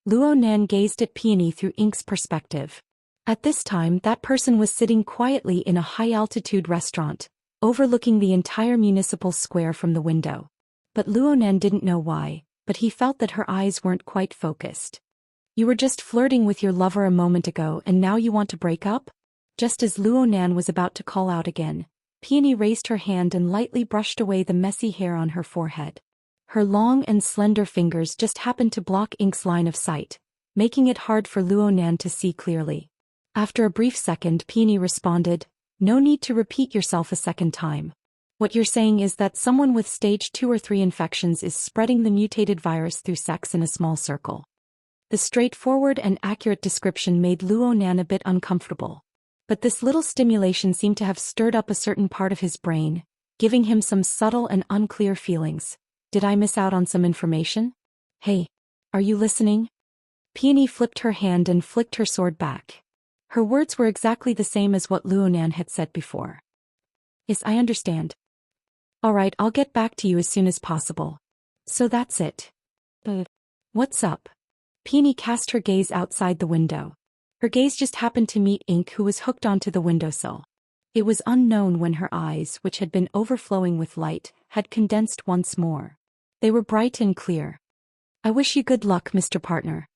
Luonan gazed at Peony through Ink's perspective. At this time, that person was sitting quietly in a high-altitude restaurant, overlooking the entire municipal square from the window. But Luonan didn't know why, but he felt that her eyes weren't quite focused. You were just flirting with your lover a moment ago and now you want to break up? Just as Luonan was about to call out again, Peony raised her hand and lightly brushed away the messy hair on her forehead. Her long and slender fingers just happened to block Ink's line of sight, making it hard for Luonan to see clearly. After a brief second, Peony responded, "No need to repeat yourself a second time. What you're saying is that someone with stage 2 or 3 infections is spreading the mutated virus through sex in a small circle." The straightforward and accurate description made Luonan a bit uncomfortable. But this little stimulation seemed to have stirred up a certain part of his brain, giving him some subtle and unclear feelings. Did I miss out on some information? Hey, are you listening? Peony flipped her hand and flicked her sword back. Her words were exactly the same as what Luonan had said before. Yes, I understand. Alright, I'll get back to you as soon as possible. So that's it. What's up? Peony cast her gaze outside the window. Her gaze just happened to meet Ink, who was hooked onto the windowsill. It was unknown when her eyes, which had been overflowing with light, had condensed once more. They were bright and clear. I wish you good luck, Mr. Partner.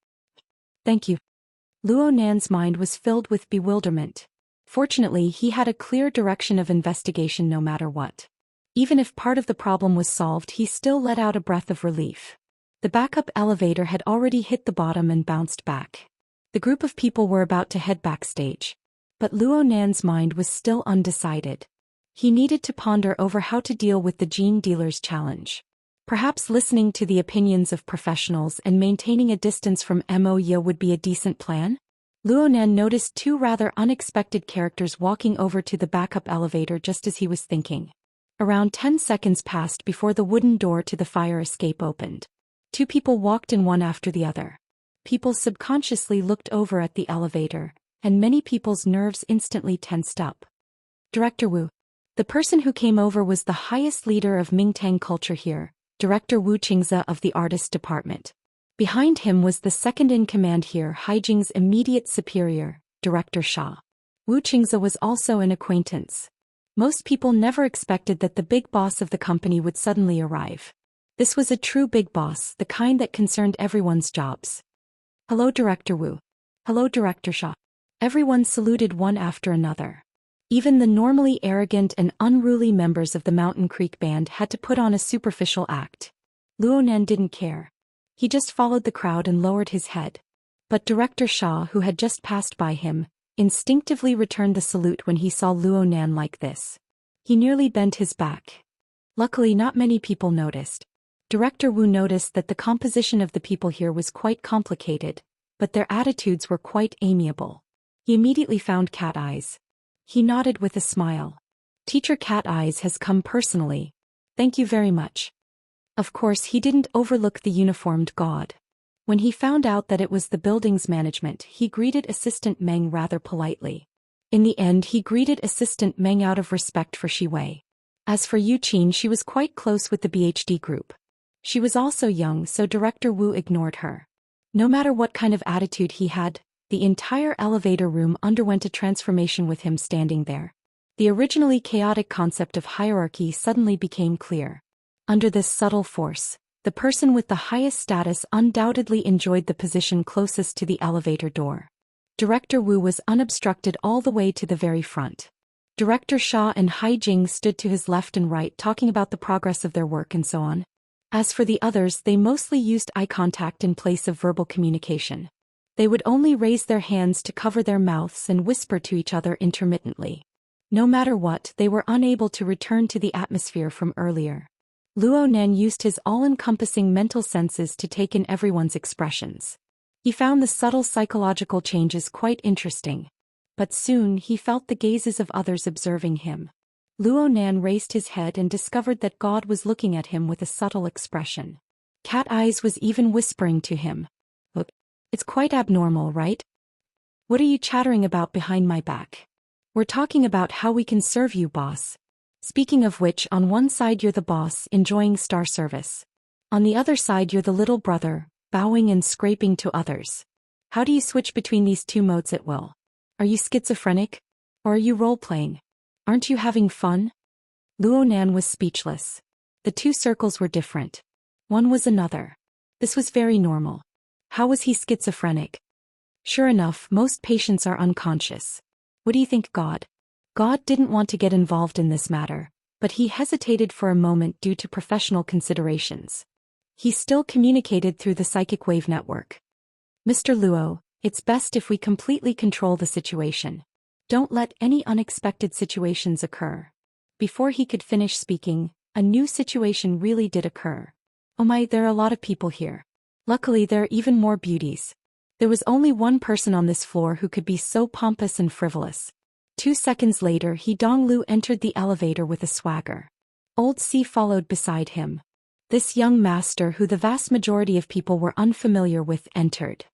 Thank you. Luonan's mind was filled with bewilderment. Fortunately, he had a clear direction of investigation no matter what. Even if part of the problem was solved, he still let out a breath of relief. The backup elevator had already hit the bottom and bounced back. The group of people were about to head backstage. But Luonan's mind was still undecided. He needed to ponder over how to deal with the gene dealer's challenge. Perhaps listening to the opinions of professionals and maintaining a distance from Emoya would be a decent plan? Luonan noticed 2 rather unexpected characters walking over to the backup elevator just as he was thinking. Around 10 seconds passed before the wooden door to the fire escape opened. 2 people walked in one after the other. People subconsciously looked over at the elevator, and many people's nerves instantly tensed up. Director Wu. The person who came over was the highest leader of Mingtang culture here, Director Wuxia of the Artist Department. Behind him was the second-in-command here, Haijing's immediate superior, Director Xia. Wuxia was also an acquaintance. Most people never expected that the big boss of the company would suddenly arrive. This was a true big boss, the kind that concerned everyone's jobs. Hello, Director Wu. Hello, Director Xia. Everyone saluted one after another. Even the normally arrogant and unruly members of the Mountain Creek Band had to put on a superficial act. Luonan didn't care. He just followed the crowd and lowered his head. But Director Xia, who had just passed by him, instinctively returned the salute when he saw Luonan like this. He nearly bent his back. Luckily, not many people noticed. Director Wu noticed that the composition of the people here was quite complicated, but their attitudes were quite amiable. He immediately found Cat Eyes. He nodded with a smile. Teacher Cat Eyes has come personally. Thank you very much. Of course, he didn't overlook the uniformed god. When he found out that it was the building's management, he greeted Assistant Meng rather politely. In the end, he greeted Assistant Meng out of respect for Shi Wei. As for Yu Qin, she was quite close with the BHD group. She was also young, so Director Wu ignored her. No matter what kind of attitude he had, the entire elevator room underwent a transformation with him standing there. The originally chaotic concept of hierarchy suddenly became clear. Under this subtle force, the person with the highest status undoubtedly enjoyed the position closest to the elevator door. Director Wu was unobstructed all the way to the very front. Director Xia and Haijing stood to his left and right talking about the progress of their work and so on. As for the others, they mostly used eye contact in place of verbal communication. They would only raise their hands to cover their mouths and whisper to each other intermittently. No matter what, they were unable to return to the atmosphere from earlier. Luonan used his all-encompassing mental senses to take in everyone's expressions. He found the subtle psychological changes quite interesting. But soon he felt the gazes of others observing him. Luonan raised his head and discovered that God was looking at him with a subtle expression. Cat Eyes was even whispering to him. Look, it's quite abnormal, right? What are you chattering about behind my back? We're talking about how we can serve you, boss. Speaking of which, on one side you're the boss, enjoying star service. On the other side you're the little brother, bowing and scraping to others. How do you switch between these two modes at will? Are you schizophrenic? Or are you role-playing? Aren't you having fun? Luonan was speechless. The two circles were different. One was another. This was very normal. How was he schizophrenic? Sure enough, most patients are unconscious. What do you think, God? God didn't want to get involved in this matter, but he hesitated for a moment due to professional considerations. He still communicated through the psychic wave network. Mr. Luo, it's best if we completely control the situation. Don't let any unexpected situations occur. Before he could finish speaking, a new situation really did occur. Oh my, there are a lot of people here. Luckily, there are even more beauties. There was only one person on this floor who could be so pompous and frivolous. 2 seconds later, He Donglu entered the elevator with a swagger. Old C followed beside him. This young master, who the vast majority of people were unfamiliar with, entered.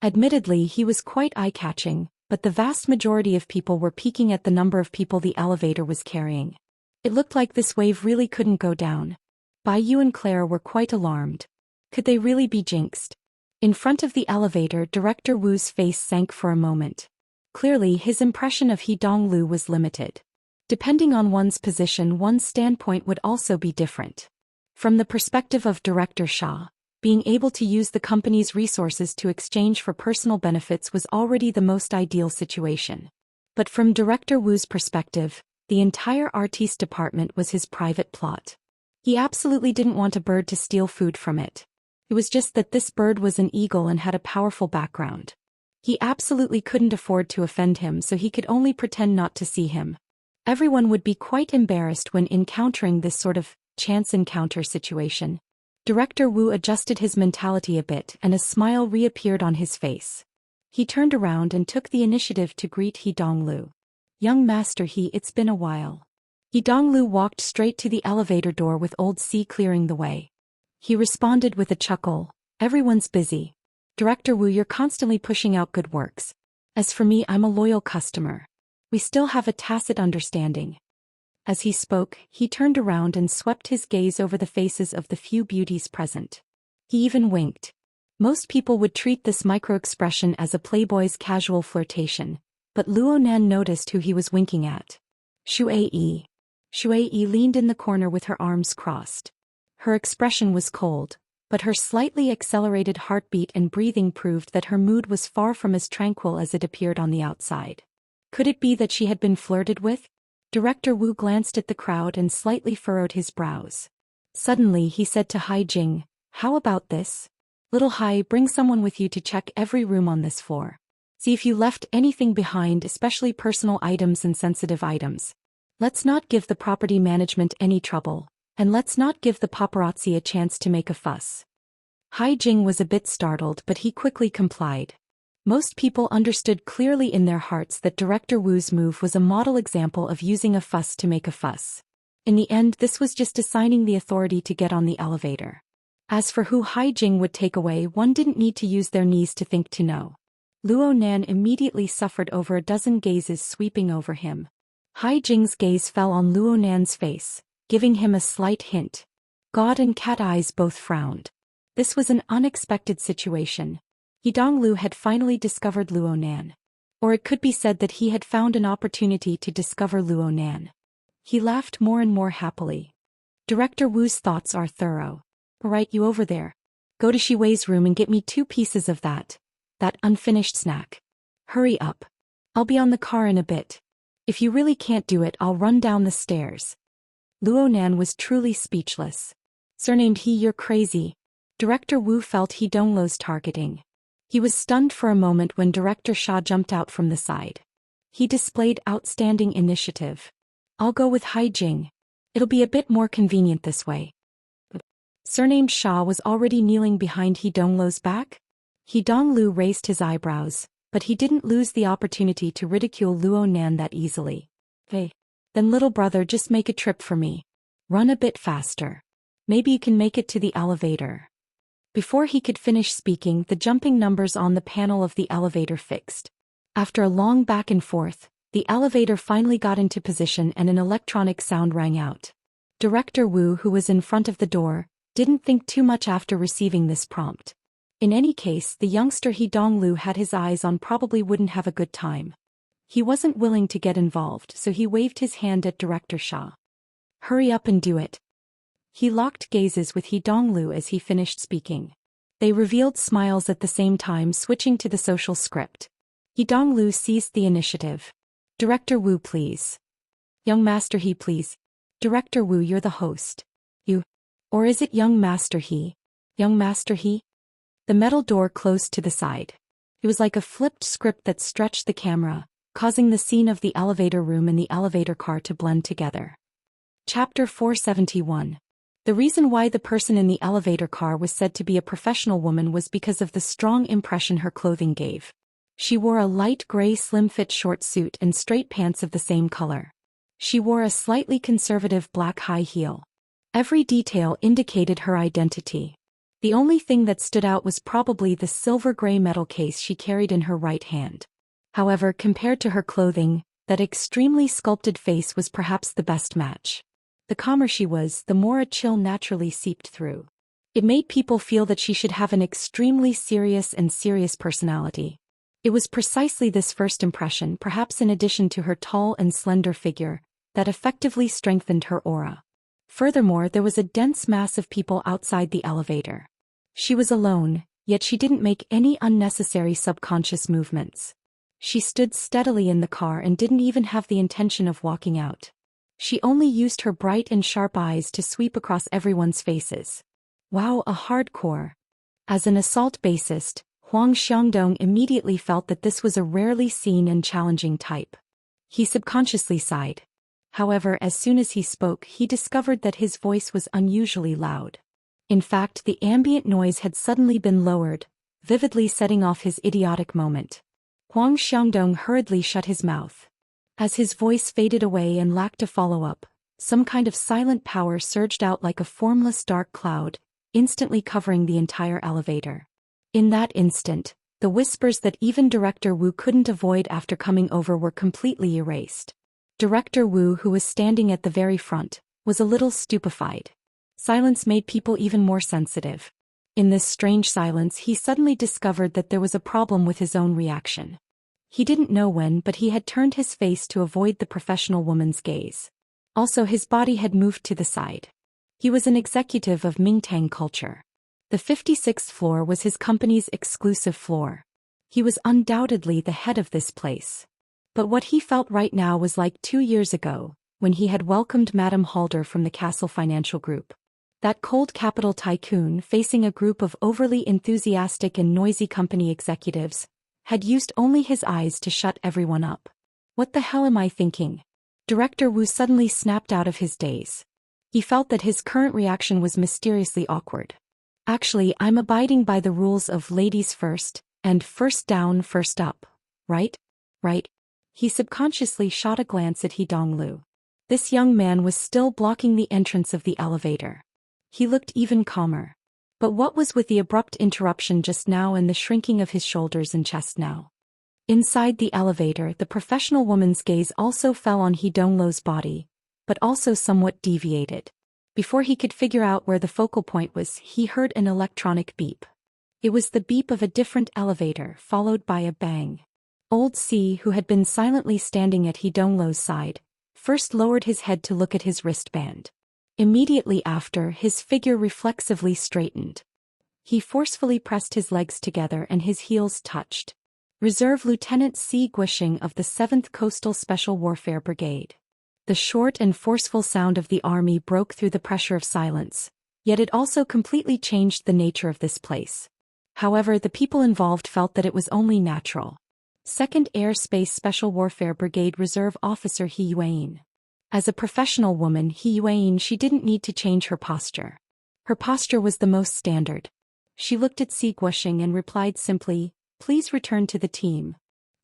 Admittedly, he was quite eye-catching, but the vast majority of people were peeking at the number of people the elevator was carrying. It looked like this wave really couldn't go down. Bai Yu and Claire were quite alarmed. Could they really be jinxed? In front of the elevator, Director Wu's face sank for a moment. Clearly, his impression of He Donglu was limited. Depending on one's position, one's standpoint would also be different. From the perspective of Director Xia, being able to use the company's resources to exchange for personal benefits was already the most ideal situation. But from Director Wu's perspective, the entire artiste department was his private plot. He absolutely didn't want a bird to steal food from it. It was just that this bird was an eagle and had a powerful background. He absolutely couldn't afford to offend him, so he could only pretend not to see him. Everyone would be quite embarrassed when encountering this sort of chance encounter situation. Director Wu adjusted his mentality a bit and a smile reappeared on his face. He turned around and took the initiative to greet He Donglu. Young Master He, it's been a while. He Donglu walked straight to the elevator door with old C clearing the way. He responded with a chuckle, everyone's busy. Director Wu, you're constantly pushing out good works. As for me, I'm a loyal customer. We still have a tacit understanding. As he spoke, he turned around and swept his gaze over the faces of the few beauties present. He even winked. Most people would treat this micro-expression as a playboy's casual flirtation, but Luo Nan noticed who he was winking at. Shuai. Shuai leaned in the corner with her arms crossed. Her expression was cold, but her slightly accelerated heartbeat and breathing proved that her mood was far from as tranquil as it appeared on the outside. Could it be that she had been flirted with? Director Wu glanced at the crowd and slightly furrowed his brows. Suddenly he said to Hai Jing, "How about this? Little Hai, bring someone with you to check every room on this floor. See if you left anything behind, especially personal items and sensitive items. Let's not give the property management any trouble, and let's not give the paparazzi a chance to make a fuss." Hai Jing was a bit startled, but he quickly complied. Most people understood clearly in their hearts that Director Wu's move was a model example of using a fuss to make a fuss. In the end, this was just assigning the authority to get on the elevator. As for who Hai Jing would take away, one didn't need to use their knees to think to know. Luo Nan immediately suffered over a dozen gazes sweeping over him. Hai Jing's gaze fell on Luo Nan's face, giving him a slight hint. God and Cat Eyes both frowned. This was an unexpected situation. Yidonglu had finally discovered Luo Nan. Or it could be said that he had found an opportunity to discover Luo Nan. He laughed more and more happily. Director Wu's thoughts are thorough. Right, you over there. Go to Shiwei's room and get me 2 pieces of that unfinished snack. Hurry up. I'll be on the car in a bit. If you really can't do it, I'll run down the stairs. Luo Nan was truly speechless. Surnamed he, you're crazy. Director Wu felt Yidonglu's targeting. He was stunned for a moment when Director Xia jumped out from the side. He displayed outstanding initiative. I'll go with Hai Jing. It'll be a bit more convenient this way. Surnamed Xia was already kneeling behind Yidonglu's back. Yidonglu raised his eyebrows, but he didn't lose the opportunity to ridicule Luo Nan that easily. Hey. Then little brother, just make a trip for me. Run a bit faster. Maybe you can make it to the elevator. Before he could finish speaking, the jumping numbers on the panel of the elevator fixed. After a long back and forth, the elevator finally got into position and an electronic sound rang out. Director Wu, who was in front of the door, didn't think too much after receiving this prompt. In any case, the youngster Yidonglu had his eyes on probably wouldn't have a good time. He wasn't willing to get involved, so he waved his hand at Director Xia. Hurry up and do it. He locked gazes with Yidonglu as he finished speaking. They revealed smiles at the same time, switching to the social script. Yidonglu seized the initiative. Director Wu, please. Young Master He, please. Director Wu, you're the host. You. Or is it Young Master He? Young Master He? The metal door closed to the side. It was like a flipped script that stretched the camera, causing the scene of the elevator room and the elevator car to blend together. Chapter 471. The reason why the person in the elevator car was said to be a professional woman was because of the strong impression her clothing gave. She wore a light gray slim-fit short suit and straight pants of the same color. She wore a slightly conservative black high heel. Every detail indicated her identity. The only thing that stood out was probably the silver-gray metal case she carried in her right hand. However, compared to her clothing, that extremely sculpted face was perhaps the best match. The calmer she was, the more a chill naturally seeped through. It made people feel that she should have an extremely serious personality. It was precisely this first impression, perhaps in addition to her tall and slender figure, that effectively strengthened her aura. Furthermore, there was a dense mass of people outside the elevator. She was alone, yet she didn't make any unnecessary subconscious movements. She stood steadily in the car and didn't even have the intention of walking out. She only used her bright and sharp eyes to sweep across everyone's faces. Wow, a hardcore. As an assault bassist, Huang Xiangdong immediately felt that this was a rarely seen and challenging type. He subconsciously sighed. However, as soon as he spoke, he discovered that his voice was unusually loud. In fact, the ambient noise had suddenly been lowered, vividly setting off his idiotic moment. Huang Xiangdong hurriedly shut his mouth. As his voice faded away and lacked a follow-up, some kind of silent power surged out like a formless dark cloud, instantly covering the entire elevator. In that instant, the whispers that even Director Wu couldn't avoid after coming over were completely erased. Director Wu, who was standing at the very front, was a little stupefied. Silence made people even more sensitive. In this strange silence, he suddenly discovered that there was a problem with his own reaction. He didn't know when, but he had turned his face to avoid the professional woman's gaze. Also, his body had moved to the side. He was an executive of Mingtang culture. The 56th floor was his company's exclusive floor. He was undoubtedly the head of this place. But what he felt right now was like 2 years ago, when he had welcomed Madame Halder from the Castle Financial Group. That cold capital tycoon, facing a group of overly enthusiastic and noisy company executives, had used only his eyes to shut everyone up. What the hell am I thinking? Director Wu suddenly snapped out of his daze. He felt that his current reaction was mysteriously awkward. Actually, I'm abiding by the rules of ladies first, and first down, first up, right? Right? He subconsciously shot a glance at He Donglu. This young man was still blocking the entrance of the elevator. He looked even calmer. But what was with the abrupt interruption just now and the shrinking of his shoulders and chest now? Inside the elevator, the professional woman's gaze also fell on He Donglu's body, but also somewhat deviated. Before he could figure out where the focal point was, he heard an electronic beep. It was the beep of a different elevator, followed by a bang. Old C, who had been silently standing at He Donglu's side, first lowered his head to look at his wristband. Immediately after, his figure reflexively straightened. He forcefully pressed his legs together and his heels touched. Reserve Lieutenant C. Guisheng of the 7th Coastal Special Warfare Brigade. The short and forceful sound of the army broke through the pressure of silence, yet it also completely changed the nature of this place. However, the people involved felt that it was only natural. 2nd Airspace Special Warfare Brigade Reserve Officer He Yuan. As a professional woman, He Yuan, she didn't need to change her posture. Her posture was the most standard. She looked at C. Guisheng and replied simply, "Please return to the team."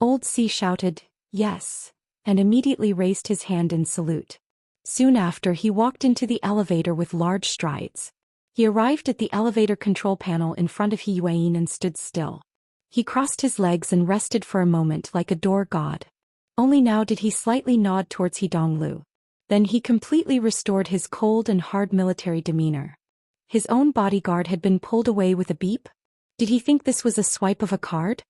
Old C shouted, "Yes," and immediately raised his hand in salute. Soon after, he walked into the elevator with large strides. He arrived at the elevator control panel in front of He Yuan and stood still. He crossed his legs and rested for a moment like a door god. Only now did he slightly nod towards He Donglu. Then he completely restored his cold and hard military demeanor. His own bodyguard had been pulled away with a beep? Did he think this was a swipe of a card?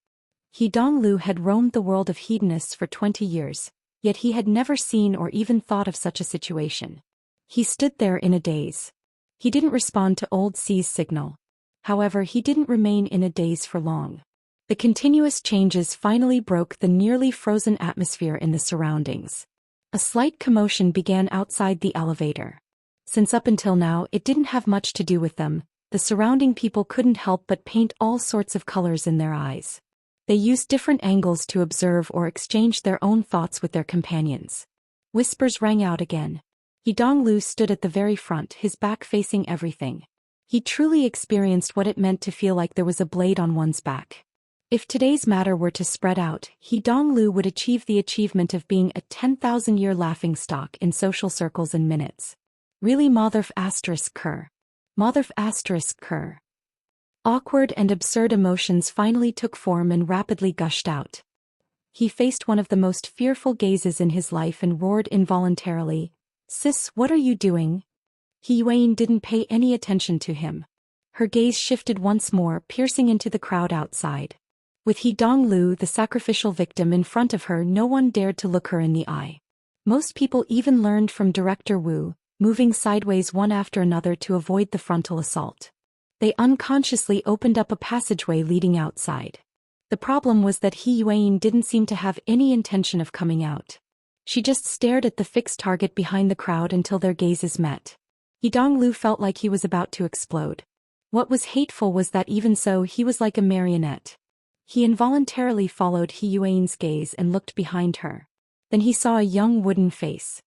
He Donglu had roamed the world of hedonists for 20 years, yet he had never seen or even thought of such a situation. He stood there in a daze. He didn't respond to Old C's signal. However, he didn't remain in a daze for long. The continuous changes finally broke the nearly frozen atmosphere in the surroundings. A slight commotion began outside the elevator. Since up until now it didn't have much to do with them, the surrounding people couldn't help but paint all sorts of colors in their eyes. They used different angles to observe or exchange their own thoughts with their companions. Whispers rang out again. He Donglu stood at the very front, his back facing everything. He truly experienced what it meant to feel like there was a blade on one's back. If today's matter were to spread out, He Donglu would achieve the achievement of being a 10,000-year laughingstock in social circles in minutes. Really motherf asterisk cur. Motherf asterisk cur. Awkward and absurd emotions finally took form and rapidly gushed out. He faced one of the most fearful gazes in his life and roared involuntarily, "Sis, what are you doing?" He Yuan didn't pay any attention to him. Her gaze shifted once more, piercing into the crowd outside. With He Donglu, the sacrificial victim, in front of her, no one dared to look her in the eye. Most people even learned from Director Wu, moving sideways one after another to avoid the frontal assault. They unconsciously opened up a passageway leading outside. The problem was that He Yuan didn't seem to have any intention of coming out. She just stared at the fixed target behind the crowd until their gazes met. He Donglu felt like he was about to explode. What was hateful was that even so, he was like a marionette. He involuntarily followed He Yuan's gaze and looked behind her. Then he saw a young wooden face.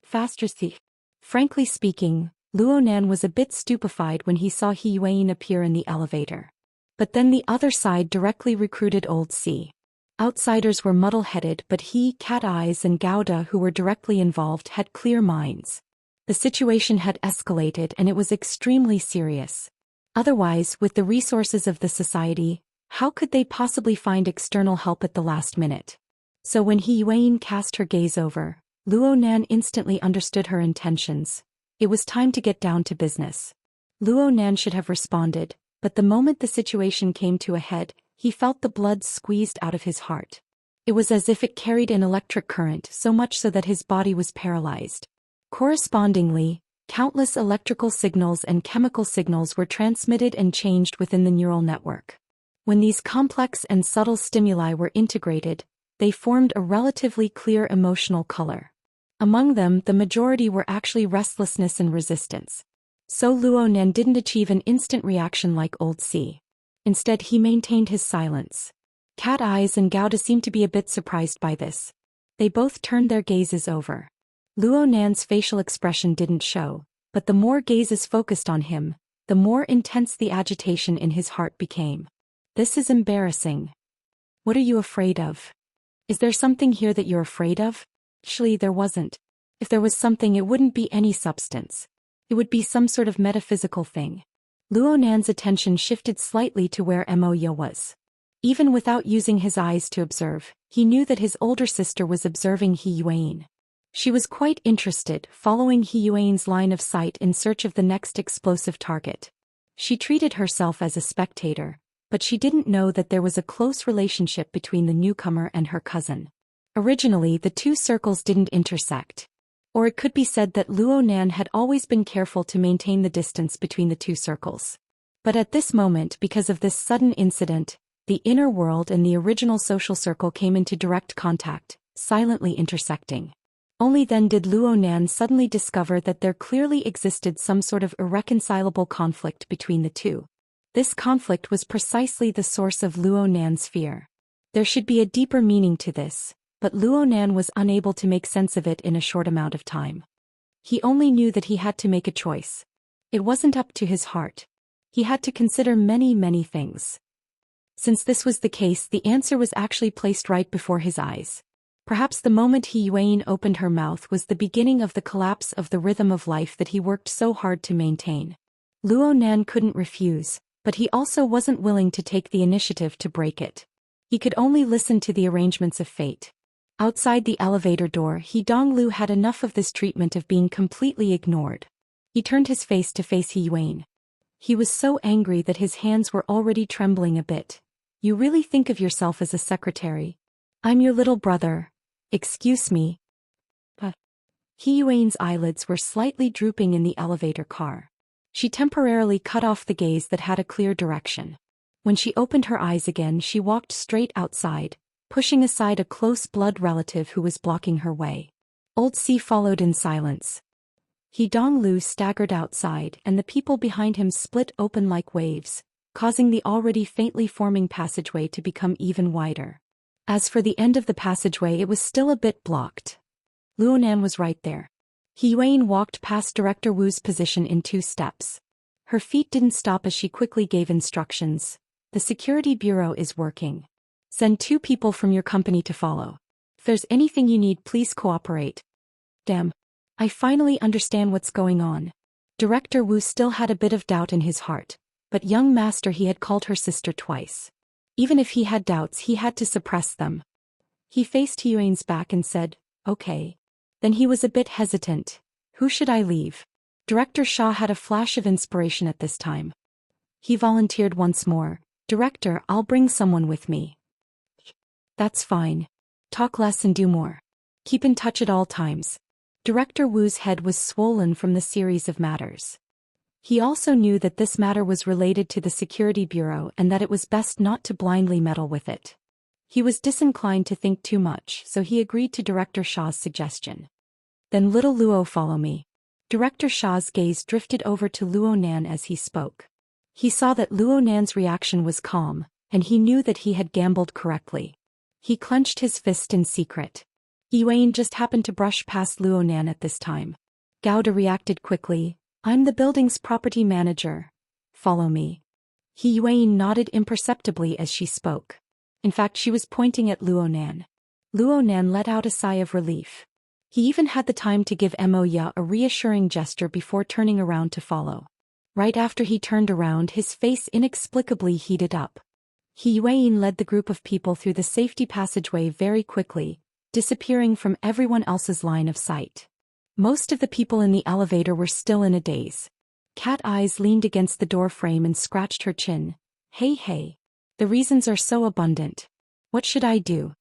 Faster thief. Frankly speaking, Luonan was a bit stupefied when he saw He Yuan appear in the elevator. But then the other side directly recruited Old C. Outsiders were muddle-headed, but he, Cat Eyes and Gouda, who were directly involved, had clear minds. The situation had escalated and it was extremely serious. Otherwise, with the resources of the society, how could they possibly find external help at the last minute? So when He Yuan cast her gaze over, Luo Nan instantly understood her intentions. It was time to get down to business. Luo Nan should have responded, but the moment the situation came to a head, he felt the blood squeezed out of his heart. It was as if it carried an electric current, so much so that his body was paralyzed. Correspondingly, countless electrical signals and chemical signals were transmitted and changed within the neural network. When these complex and subtle stimuli were integrated, they formed a relatively clear emotional color. Among them, the majority were actually restlessness and resistance. So Luo Nan didn't achieve an instant reaction like Old C. Instead, he maintained his silence. Cat Eyes and Gouda seemed to be a bit surprised by this. They both turned their gazes over. Luo Nan's facial expression didn't show, but the more gazes focused on him, the more intense the agitation in his heart became. This is embarrassing. What are you afraid of? Is there something here that you're afraid of? Actually, there wasn't. If there was something, it wouldn't be any substance. It would be some sort of metaphysical thing. Luo Nan's attention shifted slightly to where Moya was. Even without using his eyes to observe, he knew that his older sister was observing He Yuan. She was quite interested, following He Yuan's line of sight in search of the next explosive target. She treated herself as a spectator, but she didn't know that there was a close relationship between the newcomer and her cousin. Originally, the two circles didn't intersect. Or it could be said that Luo Nan had always been careful to maintain the distance between the two circles. But at this moment, because of this sudden incident, the inner world and the original social circle came into direct contact, silently intersecting. Only then did Luo Nan suddenly discover that there clearly existed some sort of irreconcilable conflict between the two. This conflict was precisely the source of Luo Nan's fear. There should be a deeper meaning to this, but Luo Nan was unable to make sense of it in a short amount of time. He only knew that he had to make a choice. It wasn't up to his heart. He had to consider many things. Since this was the case, the answer was actually placed right before his eyes. Perhaps the moment He Yuan opened her mouth was the beginning of the collapse of the rhythm of life that he worked so hard to maintain. Luo Nan couldn't refuse, but he also wasn't willing to take the initiative to break it. He could only listen to the arrangements of fate. Outside the elevator door, He Donglu had enough of this treatment of being completely ignored. He turned his face to face He Yuan. He was so angry that his hands were already trembling a bit. You really think of yourself as a secretary? I'm your little brother. Excuse me. He Yuan's eyelids were slightly drooping in the elevator car. She temporarily cut off the gaze that had a clear direction. When she opened her eyes again, she walked straight outside, pushing aside a close blood relative who was blocking her way. Old C followed in silence. He Donglu staggered outside, and the people behind him split open like waves, causing the already faintly forming passageway to become even wider. As for the end of the passageway, it was still a bit blocked. Luo Nan was right there. He Yuan walked past Director Wu's position in 2 steps. Her feet didn't stop as she quickly gave instructions. The security bureau is working. Send 2 people from your company to follow. If there's anything you need, please cooperate. Damn. I finally understand what's going on. Director Wu still had a bit of doubt in his heart, but young master, he had called her sister twice. Even if he had doubts, he had to suppress them. He faced He Yuan's back and said, okay. Then he was a bit hesitant. Who should I leave? Director Xia had a flash of inspiration at this time. He volunteered once more. Director, I'll bring someone with me. That's fine. Talk less and do more. Keep in touch at all times. Director Wu's head was swollen from the series of matters. He also knew that this matter was related to the Security Bureau and that it was best not to blindly meddle with it. He was disinclined to think too much, so he agreed to Director Xia's suggestion. Then little Luo, follow me. Director Xia's gaze drifted over to Luo Nan as he spoke. He saw that Luo Nan's reaction was calm, and he knew that he had gambled correctly. He clenched his fist in secret. He Yuan just happened to brush past Luo Nan at this time. Gouda reacted quickly. I'm the building's property manager. Follow me. He Yuan nodded imperceptibly as she spoke. In fact, she was pointing at Luo Nan. Luo Nan let out a sigh of relief. He even had the time to give Moya a reassuring gesture before turning around to follow. Right after he turned around, his face inexplicably heated up. Yuan led the group of people through the safety passageway very quickly, disappearing from everyone else's line of sight. Most of the people in the elevator were still in a daze. Cat Eyes leaned against the door frame and scratched her chin. Hey. The reasons are so abundant. What should I do?